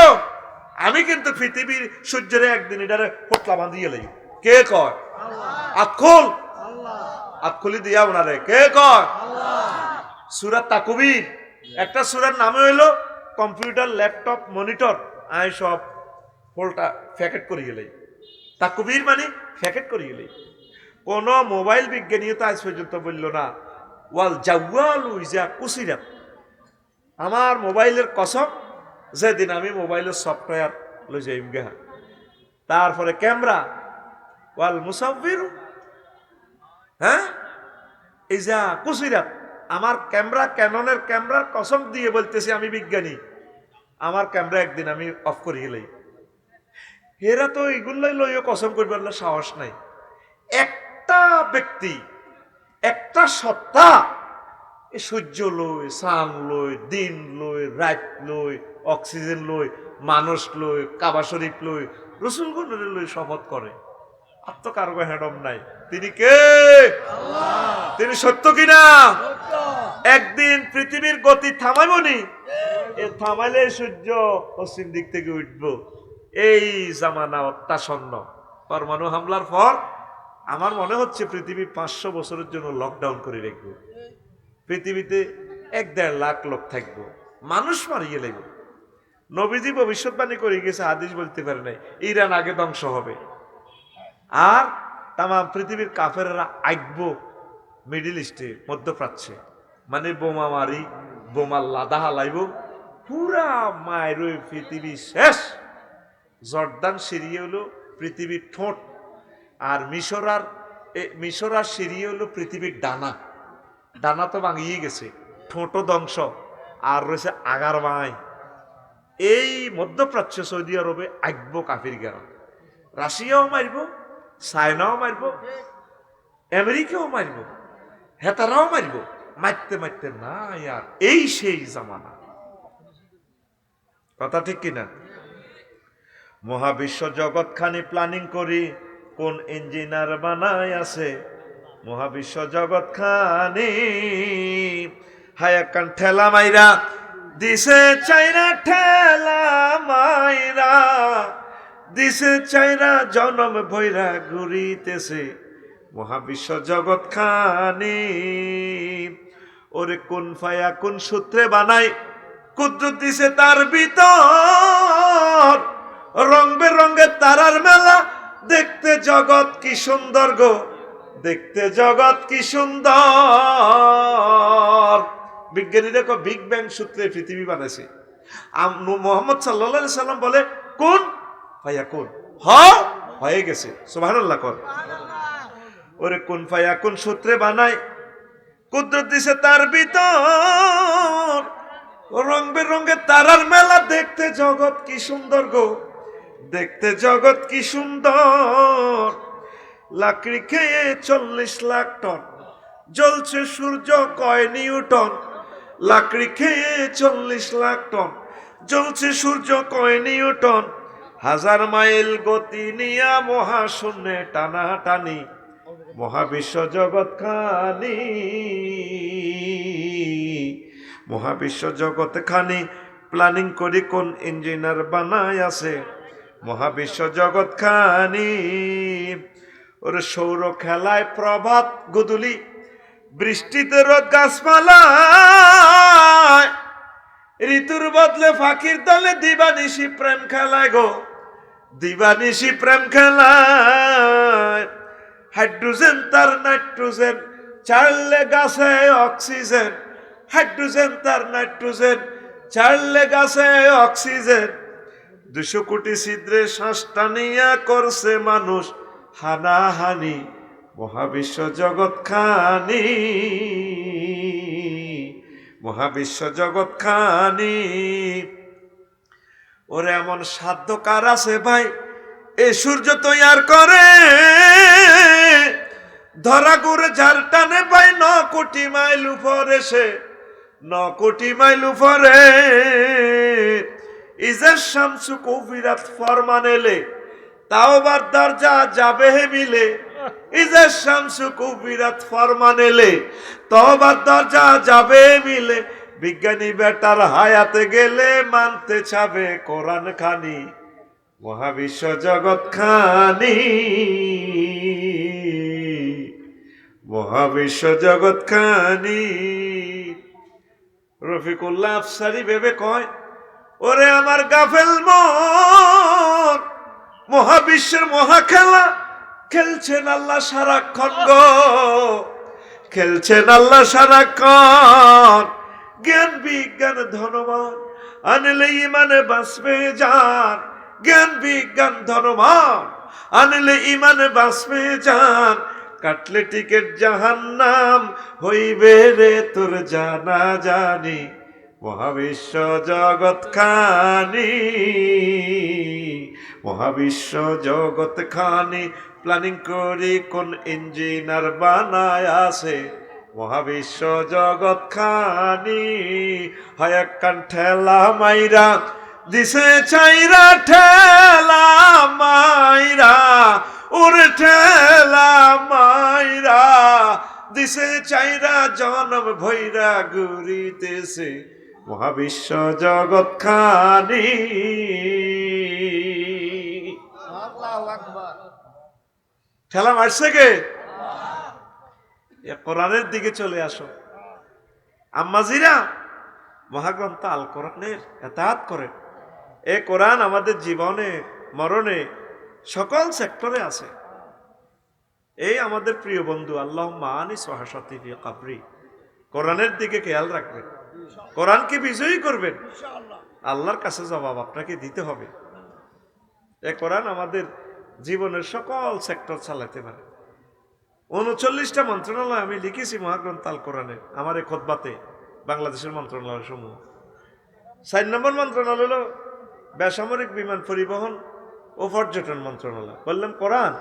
আমি কিন্তু পৃথিবীর সূর্যের একদিন এটারে ফটলা বাঁধিয়ে লই, কে কয়? আল্লাহ। আতখুল আল্লাহ, আতখুলি দিয়া ওনারে কে কয়? আল্লাহ। সূরা তাকবীর, একটা সূরার নাম হইলো কম্পিউটার, ল্যাপটপ, মনিটর, আই সব ফলটা প্যাকেট করিয়ে লই। তাকবীর মানে প্যাকেট করিয়ে লই। কোন মোবাইল বিজ্ঞানী তো আজ পর্যন্ত বলল না ওয়াল জাওয়ালু ইজা কুসিরাত, আমার মোবাইলের কসম যেদিন আমি মোবাইলের সফটওয়্যার লই যাইম গা। তারপরে ক্যামেরা ওয়াল মুসাফির, হ্যাঁ, এই যা কুচিরাত আমার ক্যামেরা, ক্যাননের ক্যামেরার কসম দিয়ে বলতেছি আমি বিজ্ঞানী, আমার ক্যামেরা একদিন আমি অফ করে গেলেই, এরা তো এগুলাই লইও কসম করবার সাহস নাই। একটা ব্যক্তি, একটা সত্তা, এই সূর্য লই, চাঁদ লই, দিন লই, রাত লই, অক্সিজেন লই, মানুষ লই, কাবা শরীফ লই, রসুলগণের লই শপথ করে, আত্মকারক হ্যাডম নাই। তিনি কে? তিনি সত্য কিনা? একদিন পৃথিবীর গতি থামাইবনি, এ থামাইলে সূর্য পশ্চিম দিক থেকে উঠব। এই জামানা অত্যাসন্ন। পরমাণু হামলার পর আমার মনে হচ্ছে পৃথিবী 500 বছরের জন্য লকডাউন করে রাখবো। পৃথিবীতে 1-1.5 লাখ লোক থাকবো, মানুষ মারিয়ে লাগবে। নবীজি ভবিষ্যৎবাণী করে গেছে, হাদিস বলতে পারে নাই, ইরান আগে ধ্বংস হবে, আর তাম পৃথিবীর কাফেররা আইকবো মিডিল ইস্টে, মধ্যপ্রাচ্যে, মানে বোমা মারি, বোমা লাদা হালাইব, পুরা মায়ের পৃথিবী শেষ। জর্দান সিরিয়া হলো পৃথিবীর ঠোঁট, আর মিশর আর সিরিয়া হলো পৃথিবীর ডানা। ডানা তো ভাঙিয়ে গেছে, ঠোঁটও ধ্বংস, আর রয়েছে আগার বাঁই। এই মধ্যপ্রাচ্য সৌদি আরবে আইকব কাফির গেরা, রাশিয়াও মারব, চায়নাও মারব, আমেরিকাও মারব, হেতারাও মারব, মারতে মারতে না ইয়ার। এই সেই জামানা, কথা ঠিক কিনা? মহাবিশ্ব জগৎ খানি প্ল্যানিং করি, কোন ইঞ্জিনিয়ার বানায় আছে মহাবিশ্ব জগৎ খানি। হায়াকান ঠেলা মাইরা দিছে চাইরা, ঠেলা মাইরা দিছে চাইরা, জনম ভৈরা ঘুরিতেছে মহাবিশ্ব জগৎ খানি। ওরে কোন ফায়া কোন সূত্রে বানাই, কুদ্রত দিছে তার ভিতর, রং বেরঙের তারার মেলা, দেখতে জগৎ কি সুন্দর গো, দেখতে জগৎ কি সুন্দর। বিজ্ঞানী দেখো বিগ ব্যাং সূত্রে পৃথিবী বানাইছে। মোহাম্মদ সাল্লাল্লাহু আলাইহি সাল্লাম বলে কোন ফায়া কোন, হয়ে গেছে, সুবহানাল্লাহ কর। ওরে কোন ফায়া কোন সূত্রে বানাই, কুদরত দিছে তার ভিতর, রং বেরঙের তারার মেলা, দেখতে জগৎ কি সুন্দর গো, দেখতে জগৎ কি সুন্দর। লাকড়ি খেয়ে 40 লাখ টন, জ্বলছে সূর্য কয় নিউটন। লাকড়ি খেয়ে 40 লাখ টন, জ্বলছে সূর্য কয় নিউটন। 1000 মাইল গতি নিয়া মহাশূন্যে টানাটানি, মহাবিশ্ব জগৎ খানি। মহাবিশ্ব জগৎ খানি প্ল্যানিং করি, কোন ইঞ্জিনিয়ার বানায় আছে মহাবিশ্ব জগৎ খানি। ওরে সৌর খেলায় প্রভাত গুদুলি, বৃষ্টিতে রোদ গাছপালায়, ঋতুর বদলে ফাঁকির দলে দিবানিশি প্রেম খেলায় গো, দিবানিশি প্রেম খেলায়। হাইড্রোজেন তার নাইট্রোজেন, ছাড়লে গাছে অক্সিজেন। হাইড্রোজেন তার নাইট্রোজেন, ছাড়লে গাছে অক্সিজেন। 200 কোটি ছিদ্রে শ্বাস টানিয়া করছে মানুষ হানাহানি, মহাবিশ্ব জগৎ খানি, মহাবিশ্ব জগৎ খানি। ওরে এমন সাধ্য কার আছে ভাই, এ সূর্য তৈয়ার করে, ধরা গুড়ে ঝাড় টানে ভাই 9 কোটি মাইল উপরে, সে 9 কোটি মাইল উপরে। ইজার শামসু কবিরাত ফরমান এলে, তাওবার দরজা যাবে মিলে। ইজার শামসু কবিরাত ফরমান এলে, তাওবার দরজা যাবে মিলে। বিজ্ঞানী বেটার হায়াতে গেলে মানতে চাবে কোরআন খানি, মহাবিশ্ব জগৎ খানি, মহাবিশ্ব জগৎ খানি। রফিকুল্লাহ আফসারি ভেবে কয়, ওরে আমার গাফেল মন, মহাবিশ্বের মহা খেলা খেলছেন আল্লাহ সারাক্ষণ গো, খেলছেন আল্লাহ সারাক্ষণ। জ্ঞান বিজ্ঞান ধনবান আনলে ইমানে বাঁচবে যান, জ্ঞান বিজ্ঞান ধনবান আনলে ইমানে বাঁচবে যান। কাটলে টিকেট জাহান্নাম, হইবে রে তোর জানা জানি, মহাবিশ্ব জগৎ খানি, মহাবিশ্ব জগৎ খানি প্ল্যানিং করি কোন ইঞ্জিনার বানায় আছে, মহাবিশ্ব জগৎ খানি হয় একখান ঠেলা মাইরা দিছে চাইরা, ঠেলা মাইরা ওরে ঠেলা মাইরা দিছে চাইরা, জনম ভৈরা ঘুরিতেছে মহাবিশ্ব জগৎ খানি। ঠেলা মারছে কে? কোরআনের দিকে চলে আসো। আম্মাজিরা, মহাগ্রন্থ আল কোরআনের এতাত করেন। এ কোরআন আমাদের জীবনে মরণে সকল সেক্টরে আছে। এই আমাদের প্রিয় বন্ধু আল্লাহ মানি সহাসাতি ফি কবরি, কোরআনের দিকে খেয়াল রাখবেন, কোরআনকে বিজয়ী করবেন, আল্লাহর কাছে জবাব আপনাকে দিতে হবে। এ কোরআন আমাদের জীবনের সকল সেক্টর চালাতে পারে। 39টা মন্ত্রণালয় আমি লিখেছি মহাগ্রন্থ আল কোরআনের আমার এই খুতবাতে, বাংলাদেশের মন্ত্রণালয় সমূহ। 4 নম্বর মন্ত্রণালয় হলো বেসামরিক বিমান পরিবহন ও পর্যটন মন্ত্রণালয়। বললাম কোরআন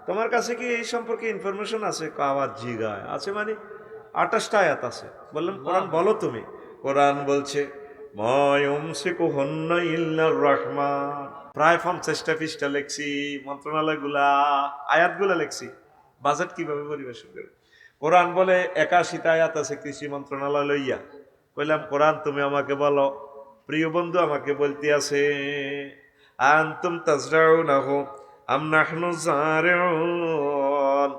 তোমার কাছে কি এই সম্পর্কে ইনফরমেশন আছে? আওয়াজ জিগায় আছে, মানে 28টা আয়াত আছে। বললাম কোরআন বলো তুমি। কোরআন বলছে রহমান, প্রায় 50টা পৃষ্ঠা লেখছি, মন্ত্রণালয়গুলা আয়াতগুলা লেখছি, বাজেট কিভাবে পরিবেশন করে। কোরআন বলে 81টা আয়াত আছে কৃষি মন্ত্রণালয় লইয়া। কইলাম কোরআন তুমি আমাকে বলো। প্রিয় বন্ধু আমাকে বলতে আছে আনতুম তাজরাউনাহু আম নাহনু জারিউন,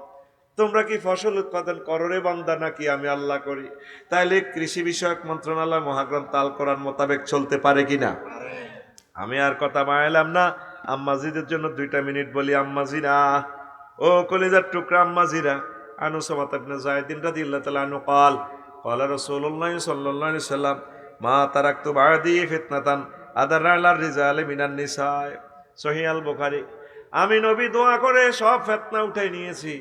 তোমরা কি ফসল উৎপাদন করো রে বান্দা, নাকি আমি আল্লাহ করি? তাইলে কৃষি বিষয়ক মন্ত্রণালয় মহাগ্রন্থ আল কোরআন মোতাবেক চলতে পারে কিনা? আমি আর কথা বাড়াইলাম না, আম্মাজিদের জন্য 2টা মিনিট বলি। আম্মাজিরা, ও কলিজার টুকরা আম্মাজিরা, আনু সামাত ইবনে যায়েদ রাদিয়াল্লাহু তাআলা আনহু قال قال রাসূলুল্লাহ সাল্লাল্লাহু আলাইহি সাল্লাম মা তারাকতু বাদি ফিতনাতান আদার আলার রিজালি মিনান নিসা, সহিহ আল বুখারী। আমি নবী দোয়া করে সব ফিতনা উঠাই নিয়েছি,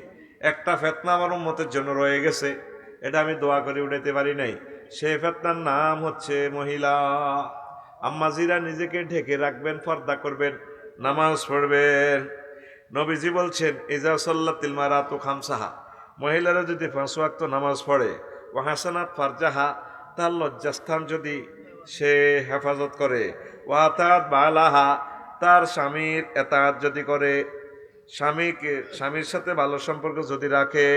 একটা ফিতনা আমার উম্মতের জন্য রয়ে গেছে, এটা আমি দোয়া করে উঠাইতে পারি নাই। সেই ফিতনার নাম হচ্ছে মহিলা। আম্মাজিরা নিজেকে ঢেকে রাখবেন, পর্দা করবেন, নামাজ পড়বেন। নবীজি বলছেন ইজা সাল্লাতিল মারাতু খামসাহা, মহিলারা যদি 5 ওয়াক্ত নামাজ পড়ে, ও হাসানাত ফারজাহা, তার লজ্জাস্থান যদি সে হেফাজত করে, ও আতাত বালাহা, তার স্বামীর এতাত যদি করে, স্বামীর সাথে ভালো সম্পর্ক যদি রাখে,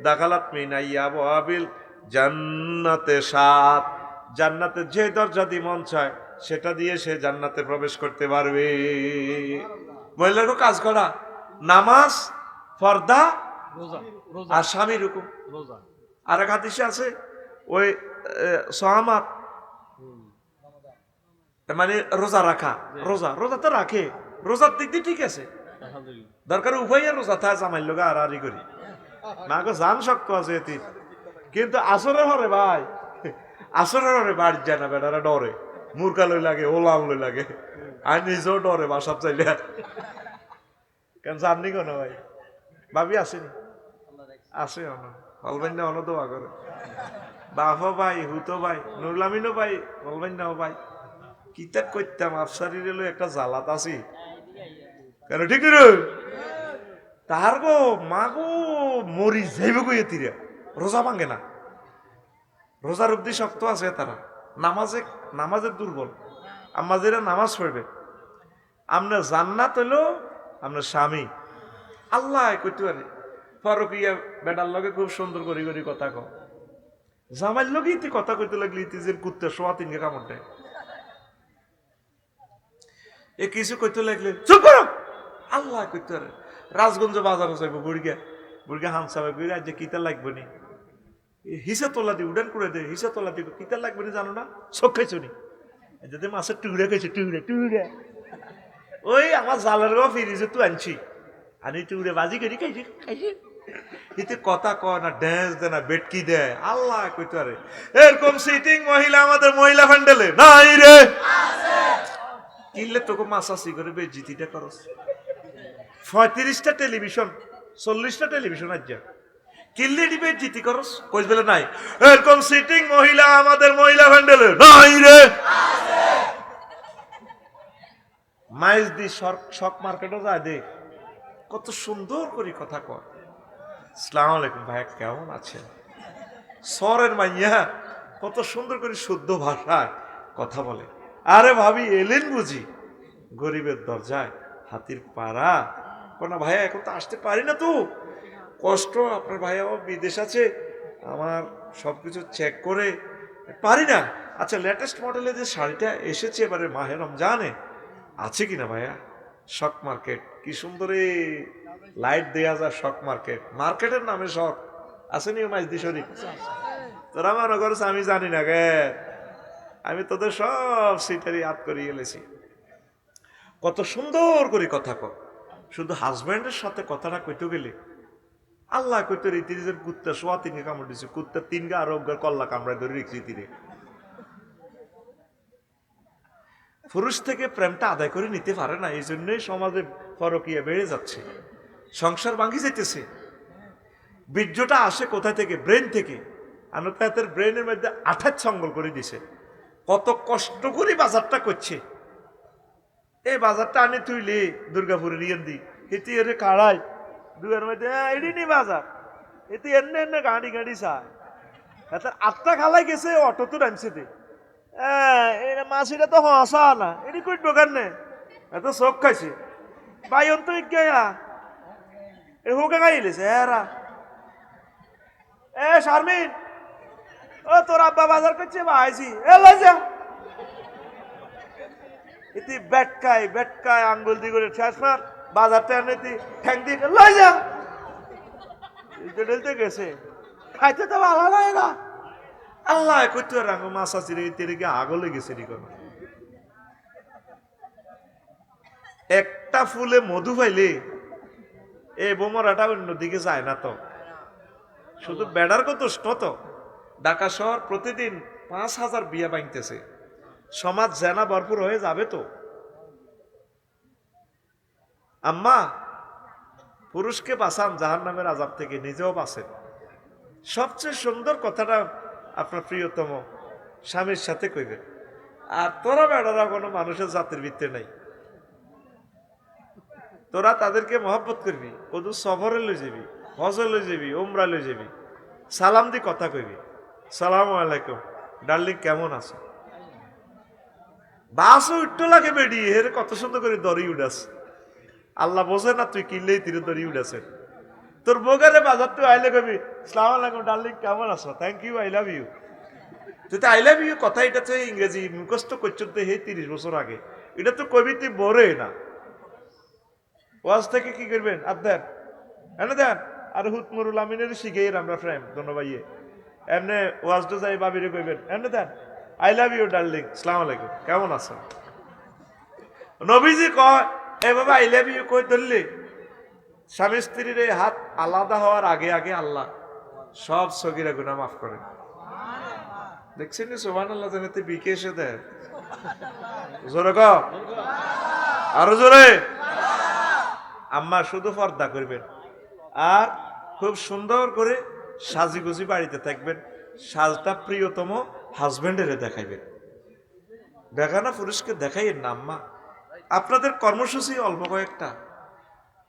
দাখালাত মিনাইয়া ওয়াবিল জান্নাতে 7, জান্নাতে যে দরজা দিয়ে মন চায় সেটা দিয়ে সে জান্নাতে প্রবেশ করতে পারবে। মহিলারও কাজ করা, নামাজ, পর্দা আর স্বামীর হুকুম। আর এক হাদিসে আছে ওই সাহামাত, মানে রোজা রাখা, রোজা তো রাখে, রোজার দিক দিয়ে ঠিক আছে, দরকার উভয় রোজা থাকে, জামাইল লোক আর আরি করি না গো, জান শক্ত আছে এটি। কিন্তু আসরের হরে ভাই, আসরের হরে বাড়ি যায় না, বেটারা ডরে, মুরগা লই লাগে, ওলাম লই লাগে, আর নিজেও ডরে বাসাব চাইলে। কেন জাননি কেন ভাই? ভাবি আসেনি, আছে হলবেন না, অন দোয়া করে বাফা ভাই, হুতো ভাই, নুরলামিনও ভাই, হলবেন না ভাই, কিতাব করতাম আফসারির এলো একটা জালাত আছি কেন, ঠিক রে? তার গো মা গো মরি যাইব গো, এতিরা রোজা ভাঙে না, রোজার অব্দি শক্ত আছে তারা, নামাজের দুর্বল। আম্মাজিরা নামাজ পড়বে, আপনার জান্নাত হইলো আপনার স্বামী। আল্লাহ কইতে পারে ফারুকিয়া বেটার লগে খুব সুন্দর করি করি কথা কও, জামাইর লগে ইতি কথা কইতে লাগলি ইতি যে কুত্তে শোয়া 3 কামড় দেয়, এ কিছু কইতে লাগলে চুপ করো। আল্লাহ কইতে পারে রাজগঞ্জ বাজার যাইব, বুড়িয়া হামসাবে বুড়ি আজ কিতা লাগবে নি, হিসা তোলা দি উডান করে দে, হিসা তোলা দি কিতা লাগবে নি জানো না, চোখ খাইছো নি, যদি মাছের টুকরা খাইছে, টুকরা ওই আমার জালের গো ফিরিছে তুই আনছি, আনি টুকরে বাজি করি খাইছি এতে কথা কয় না, ড্যান্স দেয় না, বেটকি দেয়। আল্লাহ কইতে পারে এরকম সিটিং মহিলা আমাদের মহিলা ফ্যান্ডেলে নাই রে, কিনলে তোকে মাসাসি করে বেজিতিটা করস। 35টা টেলিভিশন, 40টা টেলিভিশন আজ কিল্লি ডিবেট জিতি করস কইস বলে নাই এরকম সিটিং মহিলা আমাদের মহিলা ভ্যান্ডেলে নাই রে মাইজ দি শক মার্কেটও যায় দেখ কত সুন্দর করে কথা কয় আসসালামু আলাইকুম ভাই কেমন আছেন সরের মাইয়া কত সুন্দর করে শুদ্ধ ভাষায় কথা বলে আরে ভাবি এলেন বুঝি গরিবের দরজায় হাতির পাড়া কোনা ভাইয়া এখন তো আসতে পারি না তো কষ্ট আপনার ভাইয়া বিদেশ আছে আমার সবকিছু চেক করে পারি না আচ্ছা লেটেস্ট মডেলের যে শাড়িটা এসেছে এবারে মাহে রমজানে আছে কিনা ভাইয়া শক মার্কেট কি সুন্দর লাইট দেয়া যায় শক মার্কেট মার্কেটের নামে শক আসেনি মাইজদি শরীফ তোরা মনে করছ আমি জানি না গে আমি তোদের সব সিটারি হাত করিয়ে এলেছি কত সুন্দর করে কথা কর শুধু হাজব্যান্ডের সাথে কথাটা কইতে গেলে আল্লাহ কইতে রীতির কুত্তা সোয়া তিনকে কামড় দিছে কুত্তা তিনকে আরোগ্যের কল্লা কামড়ায় ধরে রেখেছি তীরে পুরুষ থেকে প্রেমটা আদায় করে নিতে পারে না এই জন্যই সমাজে পরকীয়া বেড়ে যাচ্ছে সংসার ভাঙি যাইতেছে বীর্যটা আসে কোথায় থেকে ব্রেন থেকে আনতায়াতের ব্রেনের মধ্যে আঠাত সঙ্গল করে দিছে কত কষ্ট করে বাজারটা করছে এই বাজারটা আনি তুইলে দুর্গাপুরের ইয়েন দি এটি এর কাড়াই দুয়ের মধ্যে এটি নি বাজার এটি এনে এনে গাড়ি গাড়ি চায় আটটা খালাই গেছে অটো তো নামছে দে মাছিটা তো হসা না এটি কই দোকান নে এত চোখ খাইছে ভাই অন্ত গেয়া এ হোকে গাইলেছে এরা এ শারমিন ও তোর আব্বা বাজার করছে বা আইছি এ লই যা ইতি বেটকায় আঙ্গুল দি করে শেষবার বাজারটা এনে ঠ্যাং দিয়ে লই যা ঢেলতে গেছে খাইতে তো ভালো লাগে না আল্লাহ কইতে রাঙ মাছা চিরে তেরে আগলে গেছে একটা ফুলে মধু পাইলে এই বোমরাটা অন্যদিকে যায় না তো শুধু বেড়ার কত তো ঢাকা শহর প্রতিদিন ৫,০০০ বিয়া ভাঙতেছে সমাজ জেনা ভরপুর হয়ে যাবে তো আম্মা পুরুষকে বাঁচান জাহান্নামের আযাব থেকে নিজেও বাঁচেন সবচেয়ে সুন্দর কথাটা আপনার প্রিয়তম স্বামীর সাথে কইবেন আর তোরা বেড়ারা কোনো মানুষের জাতির ভিত্তি নাই তোরা তাদেরকে মহব্বত করবি কদু সফরে লই যাবি হজে লই যাবি উমরা লই যাবি সালাম দি কথা কইবি সালাম আলাইকুম ডার্লিং কেমন আছো বাসও উঠতে লাগে বেডি এর কত সুন্দর করে দড়ি উড়াস আল্লাহ বোঝে না তুই কিনলেই তীরে দড়ি উড়াছে তোর বোগারে বাজার তুই আইলে কবি সালাম আলাইকুম ডার্লিং কেমন আছো thank you I love you তুই তো আই লাভ ইউ কথা এটা তো ইংরেজি মুখস্থ করছো তো হে 30 বছর আগে এটা তো কবি তুই বরে না ওয়াজ থেকে কি করবেন আপনার এনে দেন আর হুতমুরুল আমিনের শিখেই আমরা ফ্রেম দোনো ভাইয়ে এমনি ওয়াজটা যাই বাবিরে কইবেন এমনি দেন আই লাভ ইউ ডার্লিং সালাম আলাইকুম কেমন আছেন নবীজি কয় এ বাবা আই লাভ ইউ কই ধরলে স্বামী স্ত্রীর এই হাত আলাদা হওয়ার আগে আগে আল্লাহ সব সগীরা গুনাহ মাফ করেন দেখছেন নি সুবহানাল্লাহ জানাতে বিকে এসে দেয় জোরে ক আরো জোরে আম্মা শুধু পর্দা করবেন আর খুব সুন্দর করে সাজিগুজি বাড়িতে থাকবেন সাজটা প্রিয়তম হাজবেন্ডের দেখাইবেন বেগানা পুরুষকে দেখাইয়েন না আম্মা আপনাদের কর্মসূচি অল্প কয়েকটা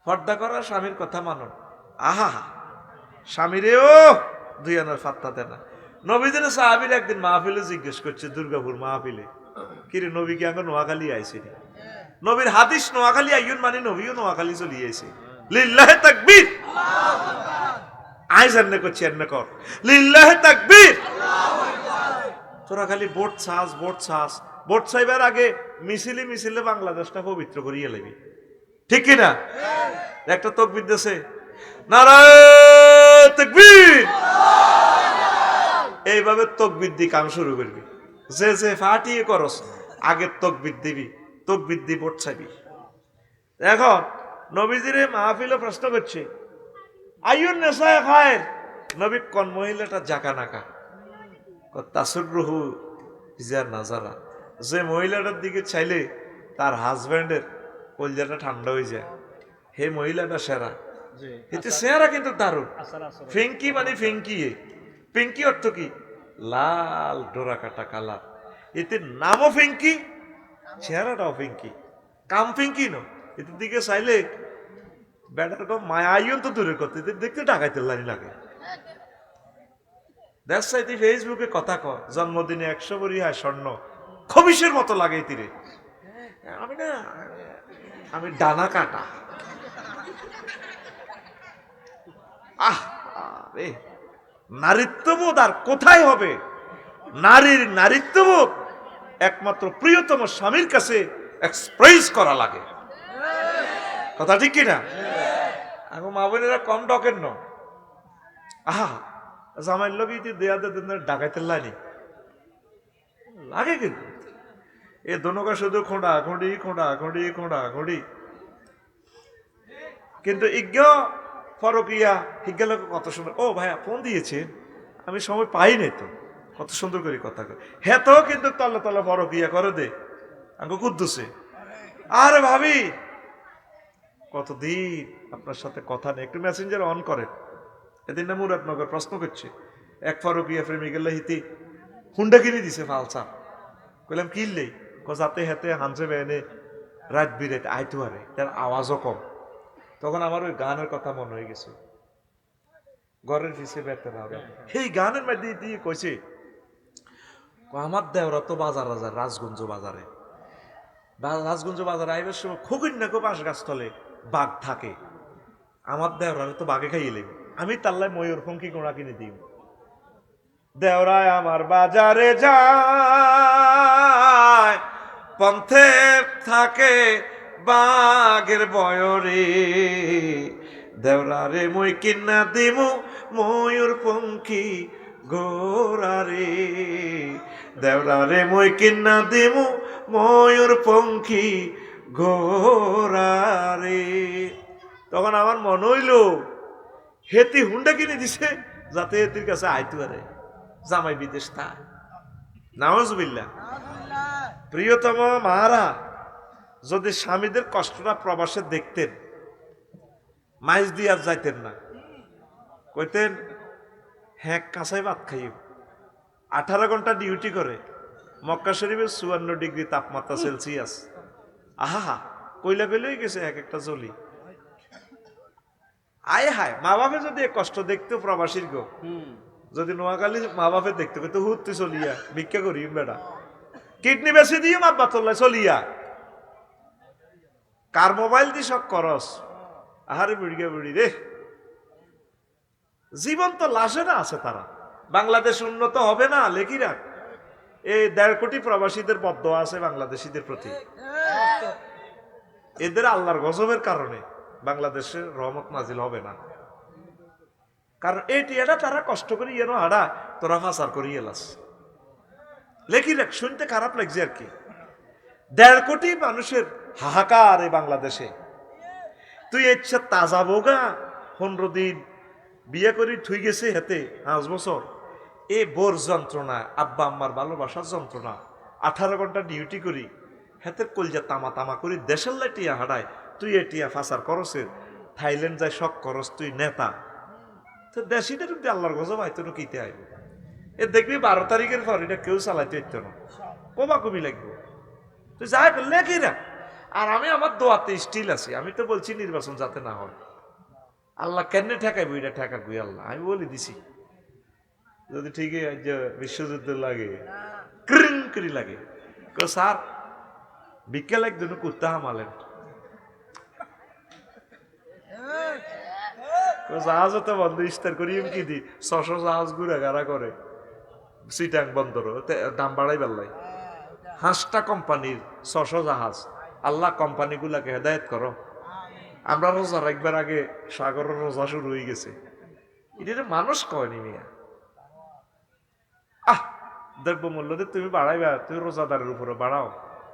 পর্দা করা স্বামীর কথা মানুন আহা স্বামীরেও দুই আনার ফাত্তা দেয় না নবীদের সাহাবীর একদিন মাহফিলে জিজ্ঞেস করছে দুর্গাপুর মাহফিলে কিরে নবী কি আঙ্গ নোয়াখালী আইসিনি নবীর হাদিস নোয়াখালী আইয়ুন মানে নবীও নোয়াখালী চলি আইছে লিল্লাহে তাকবীর আই জান্নে করছি এন্নে কর লিল্লাহে তাকবীর তোরা খালি ভোট ভোট চাইবার আগে মিছিলে বাংলাদেশটা পবিত্র করিয়ে লাগবি ঠিক কি না একটা তাকবীর দেছে নারায়ে তাকবীর এইভাবে তাকবীর দি কাম শুরু করবি যে ফাটিয়ে করস আগে তাকবীর দিবি তাকবীর দি ভোট চাইবি এখন নবীজিরে মাহফিলে প্রশ্ন করছে আইয়ুন নিসায়ে খায়ের নবী কোন মহিলাটা জাকা নাকা তাসুররুহু ইজা নাজারা যে মহিলাটার দিকে চাইলে তার হাজবেন্ডের কলজাটা ঠান্ডা হয়ে যায় হে মহিলাটা সেরা এতে চেহারা কিন্তু দারুণ। ফেঙ্কি মানে ফেঙ্কি, ফেঙ্কি অর্থ কি? লাল ডোরা কাটা কালার। এতে নামও ফেঙ্কি, চেহারাটাও ফেঙ্কি, কাম ফেঙ্কি ন। এদের দিকে চাইলে বেটার কম মায়া আইন তো দূরের কথা, এদের দেখতে ডাকাইতে লাগে। দেখছাইতে ফেসবুকে কথা ক জন্মদিনে 100 ভরি হয় স্বর্ণ, খবিসের মতো লাগে তীরে। আমি ডানা কাটা। রে নারীত্ববোধ আর কোথায় হবে? নারীর নারীত্ববোধ একমাত্র প্রিয়তম স্বামীর কাছে এক্সপ্রেস করা লাগে। কথা ঠিক কিনা? এখন মা বোনেরা কম ডকেন ন। জামাইর লোক দেয়া ডাকাইতে লাগে কিন্তু এ দোনোকা শুধু খোঁড়া খুঁড়ি খোঁড়া খুঁড়ি খোঁড়া খুঁড়ি। কিন্তু ইজ্ঞ ফরকিয়া হিজ্ঞা লোক কত সুন্দর। ও ভাইয়া ফোন দিয়েছে, আমি সময় পাই নাই তো, কত সুন্দর করে কথা কয়। হ্যাঁ তো কিন্তু তলে তলে ফরকিয়া করে দে আঙ্গু কুদ্দুসে। আরে ভাবি কতদিন আপনার সাথে কথা নেই, একটু মেসেঞ্জার অন করেন। এদিন না মুরাদনগর প্রশ্ন করছে, এক ফরকিয়া প্রেমিকের হিতি হুন্ডা কিনে দিছে ফালসা। কইলাম কিনলেই যাতে হেতে হানসে বেনে রাত বিরেতে আইতে পারে, তার আওয়াজও কম। তখন আমার ওই গানের কথা মনে হয়ে গেছে, ঘরের পিছিয়ে বেতে না সেই গানের মধ্যে দিয়ে কইছে, আমার দেওরা তো বাজার বাজার রাজগঞ্জ বাজারে, রাজগঞ্জ বাজারে আইবার সময় খুকুন না খুব বাঁশ গাছতলে বাঘ থাকে, আমার দেওরা তো বাঘে খাইয়ে আমি তাল্লায় ময়ূর ফঙ্কি গোড়া কিনে দিই। দেওরায় আমার বাজারে যায়, পন্থে থাকে বাঘের বয়রে, দেওরারে মই কিনা দিমু ময়ূর পঙ্খী গোরারে, দেওরারে মই কিনা দিমু ময়ূর পঙ্খী গোরারে। তখন আমার মনে হইল হেতি হুন্ডা কিনে দিছে যাতে হেতির কাছে আইতে পারে, জামাই বিদেশ তা নাউজুবিল্লাহ। প্রিয়তম মারা যদি স্বামীদের কষ্টটা প্রবাসে দেখতেন, মাইজ দিয়ে আর যাইতেন না, কইতেন হ্যাঁ কাঁচাই ভাত খাইব। 18 ঘন্টা ডিউটি করে, মক্কা শরীফের 54 ডিগ্রি তাপমাত্রা সেলসিয়াস। আহা কইলা কইলেই গেছে এক একটা জলি। আয় হায়, মা বাপে যদি কষ্ট দেখতো প্রবাসীর গো, যদি নোয়াখালী মা বাপে দেখতে তো হুত্তি চলিয়া ভিক্ষা করি বেড়া, কিডনি বেশি দিয়ে মাপ বাতল্লায় চলিয়া, কার মোবাইল দিয়ে সব করস। আহারে বুড়িয়া বুড়ি রে, জীবন তো লাশে না আছে তারা। বাংলাদেশ উন্নত হবে না লেখি রাখ, এই 1.5 কোটি প্রবাসীদের বদদোয়া আছে বাংলাদেশিদের প্রতি। এদের আল্লাহর গজবের কারণে বাংলাদেশের রহমত নাজিল হবে না। কারণ এটি এটা তারা কষ্ট করি এনো হাড়া তোরা ফাঁসার করি এলাস লেখি রাখ। শুনতে খারাপ লাগছে আর কি, 1.5 কোটি মানুষের হাহাকার এই বাংলাদেশে। তুই ইচ্ছা তাজা বোগা 15 দিন বিয়ে করি ঠুই গেছে হেতে 5 বছর, এ বোর যন্ত্রণা, আব্বা আম্মার ভালোবাসার যন্ত্রণা, 18 ঘন্টা ডিউটি করি হেতের কলজা তামা তামা করি দেশের লাইটিয়া হাঁটায়। তুই এটিয়া ফাঁসার করসের থাইল্যান্ড যায় শখ করস, তুই নেতা। তো দেশিটা যদি আল্লাহর গজব আইতো না কিতে আইব। এ দেখবি 12 তারিখের পর এটা কেউ চালাইতে হইতো না, কবা কবি লাগবো। তুই যাই লেখি না। আর আমি আমার দোয়াতে স্টিল আছি, আমি তো বলছি নির্বাচন যাতে না হয়। আল্লাহ কেন ঠেকাইবো, এটা ঠেকাবো আল্লাহ, আমি বলে দিছি। যদি ঠিকই বিশ্বযুদ্ধ লাগে ক্রিং করি লাগে, স্যার বিকেল একজন কুত্তা হামালেন, জাহাজ তো বন্ধ ইস্তার করি কি দি 600 জাহাজ ঘুরে গাড়া করে সিটাং বন্দর দাম বাড়াই বেল্লাই। 5টা কোম্পানির 600 জাহাজ। আল্লাহ কোম্পানি গুলাকে হেদায়ত করো। আমরা রোজা রাখবার আগে সাগরের রোজা শুরু হয়ে গেছে, এটা মানুষ কয়নি মিয়া। দ্রব্য মূল্য তুমি বাড়াইবা, তুমি রোজাদারের উপরে বাড়াও,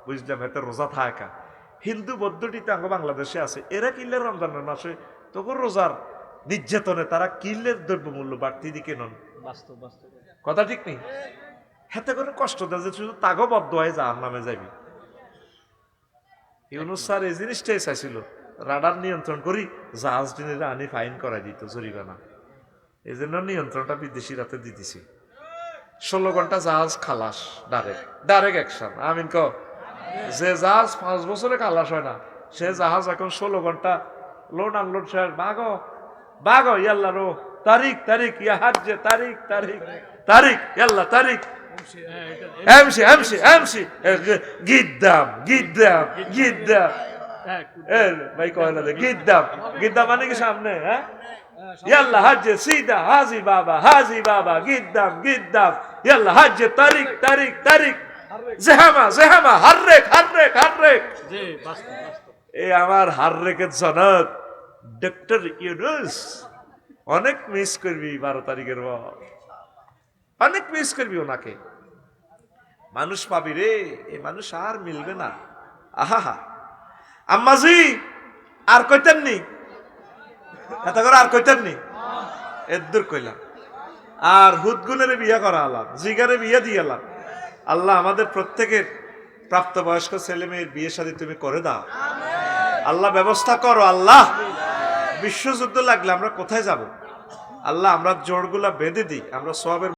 বুঝলাম এতে রোজা থাকা। হিন্দু বৌদ্ধটিতে আঙ্গ বাংলাদেশে আছে, এরা কিনলে রমজানের মাসে তখন রোজার নির্যাতনে তারা কিনলে দ্রব্য মূল্য বাড়তি দিকে নন। কথা ঠিক নেই, হাতে করে কষ্ট দেয় যে শুধু তাগো বদ্ধ হয় যার নামে যাবি। ইউনুস স্যার এই জিনিসটাই চাইছিল, রাডার নিয়ন্ত্রণ করি জাহাজ টিনেরা আনি ফাইন করাই দিত জরিমানা। এই জন্য নিয়ন্ত্রণটা বিদেশি রাতে দিতেছি। 16 ঘন্টা জাহাজ খালাস, ডাইরেক্ট অ্যাকশন। আমিন ক। যে জাহাজ 5 বছরে খালাস হয় না, সে জাহাজ এখন 16 ঘন্টা লোড আনলোড শেষ। বাগো ইয়াল্লা রো, তারিখ ইয়া হাজ্জে, তারিখ ইয়াল্লা, তারিখ এমসি গিদ্দাম ভাই কয় না গিদ্দাম মানে কি সামনে? হ্যাঁ, ইয়াল্লা হাজ্জে সিদা হাজি বাবা গিদ্দাম ইয়াল্লা হাজ্জে তারিখ জেহামা হাররেক। এই আমার হাররেকের জনক ডক্টর ইউনুস অনেক মিস করবি 12 তারিখের পর, অনেক মিস করবি ওনাকে। মানুষ পাবি রে, এই মানুষ আর মিলবে না। আহা আম্মাজি আর কইতেননি, এত করে আর কইতেননি, এদ্দুর কইলাম। আর হুদগুনের বিয়ে করা আলাম, জিগারে বিয়ে দিয়ে এলাম। আল্লাহ আমাদের প্রত্যেকের প্রাপ্তবয়স্ক ছেলে মেয়ের বিয়ে শাদী তুমি করে দাও আল্লাহ, ব্যবস্থা করো আল্লাহ। বিশ্বযুদ্ধ লাগলে আমরা কোথায় যাব আল্লাহ? আমরা জোড়গুলা বেঁধে দিই, আমরা সওয়াবের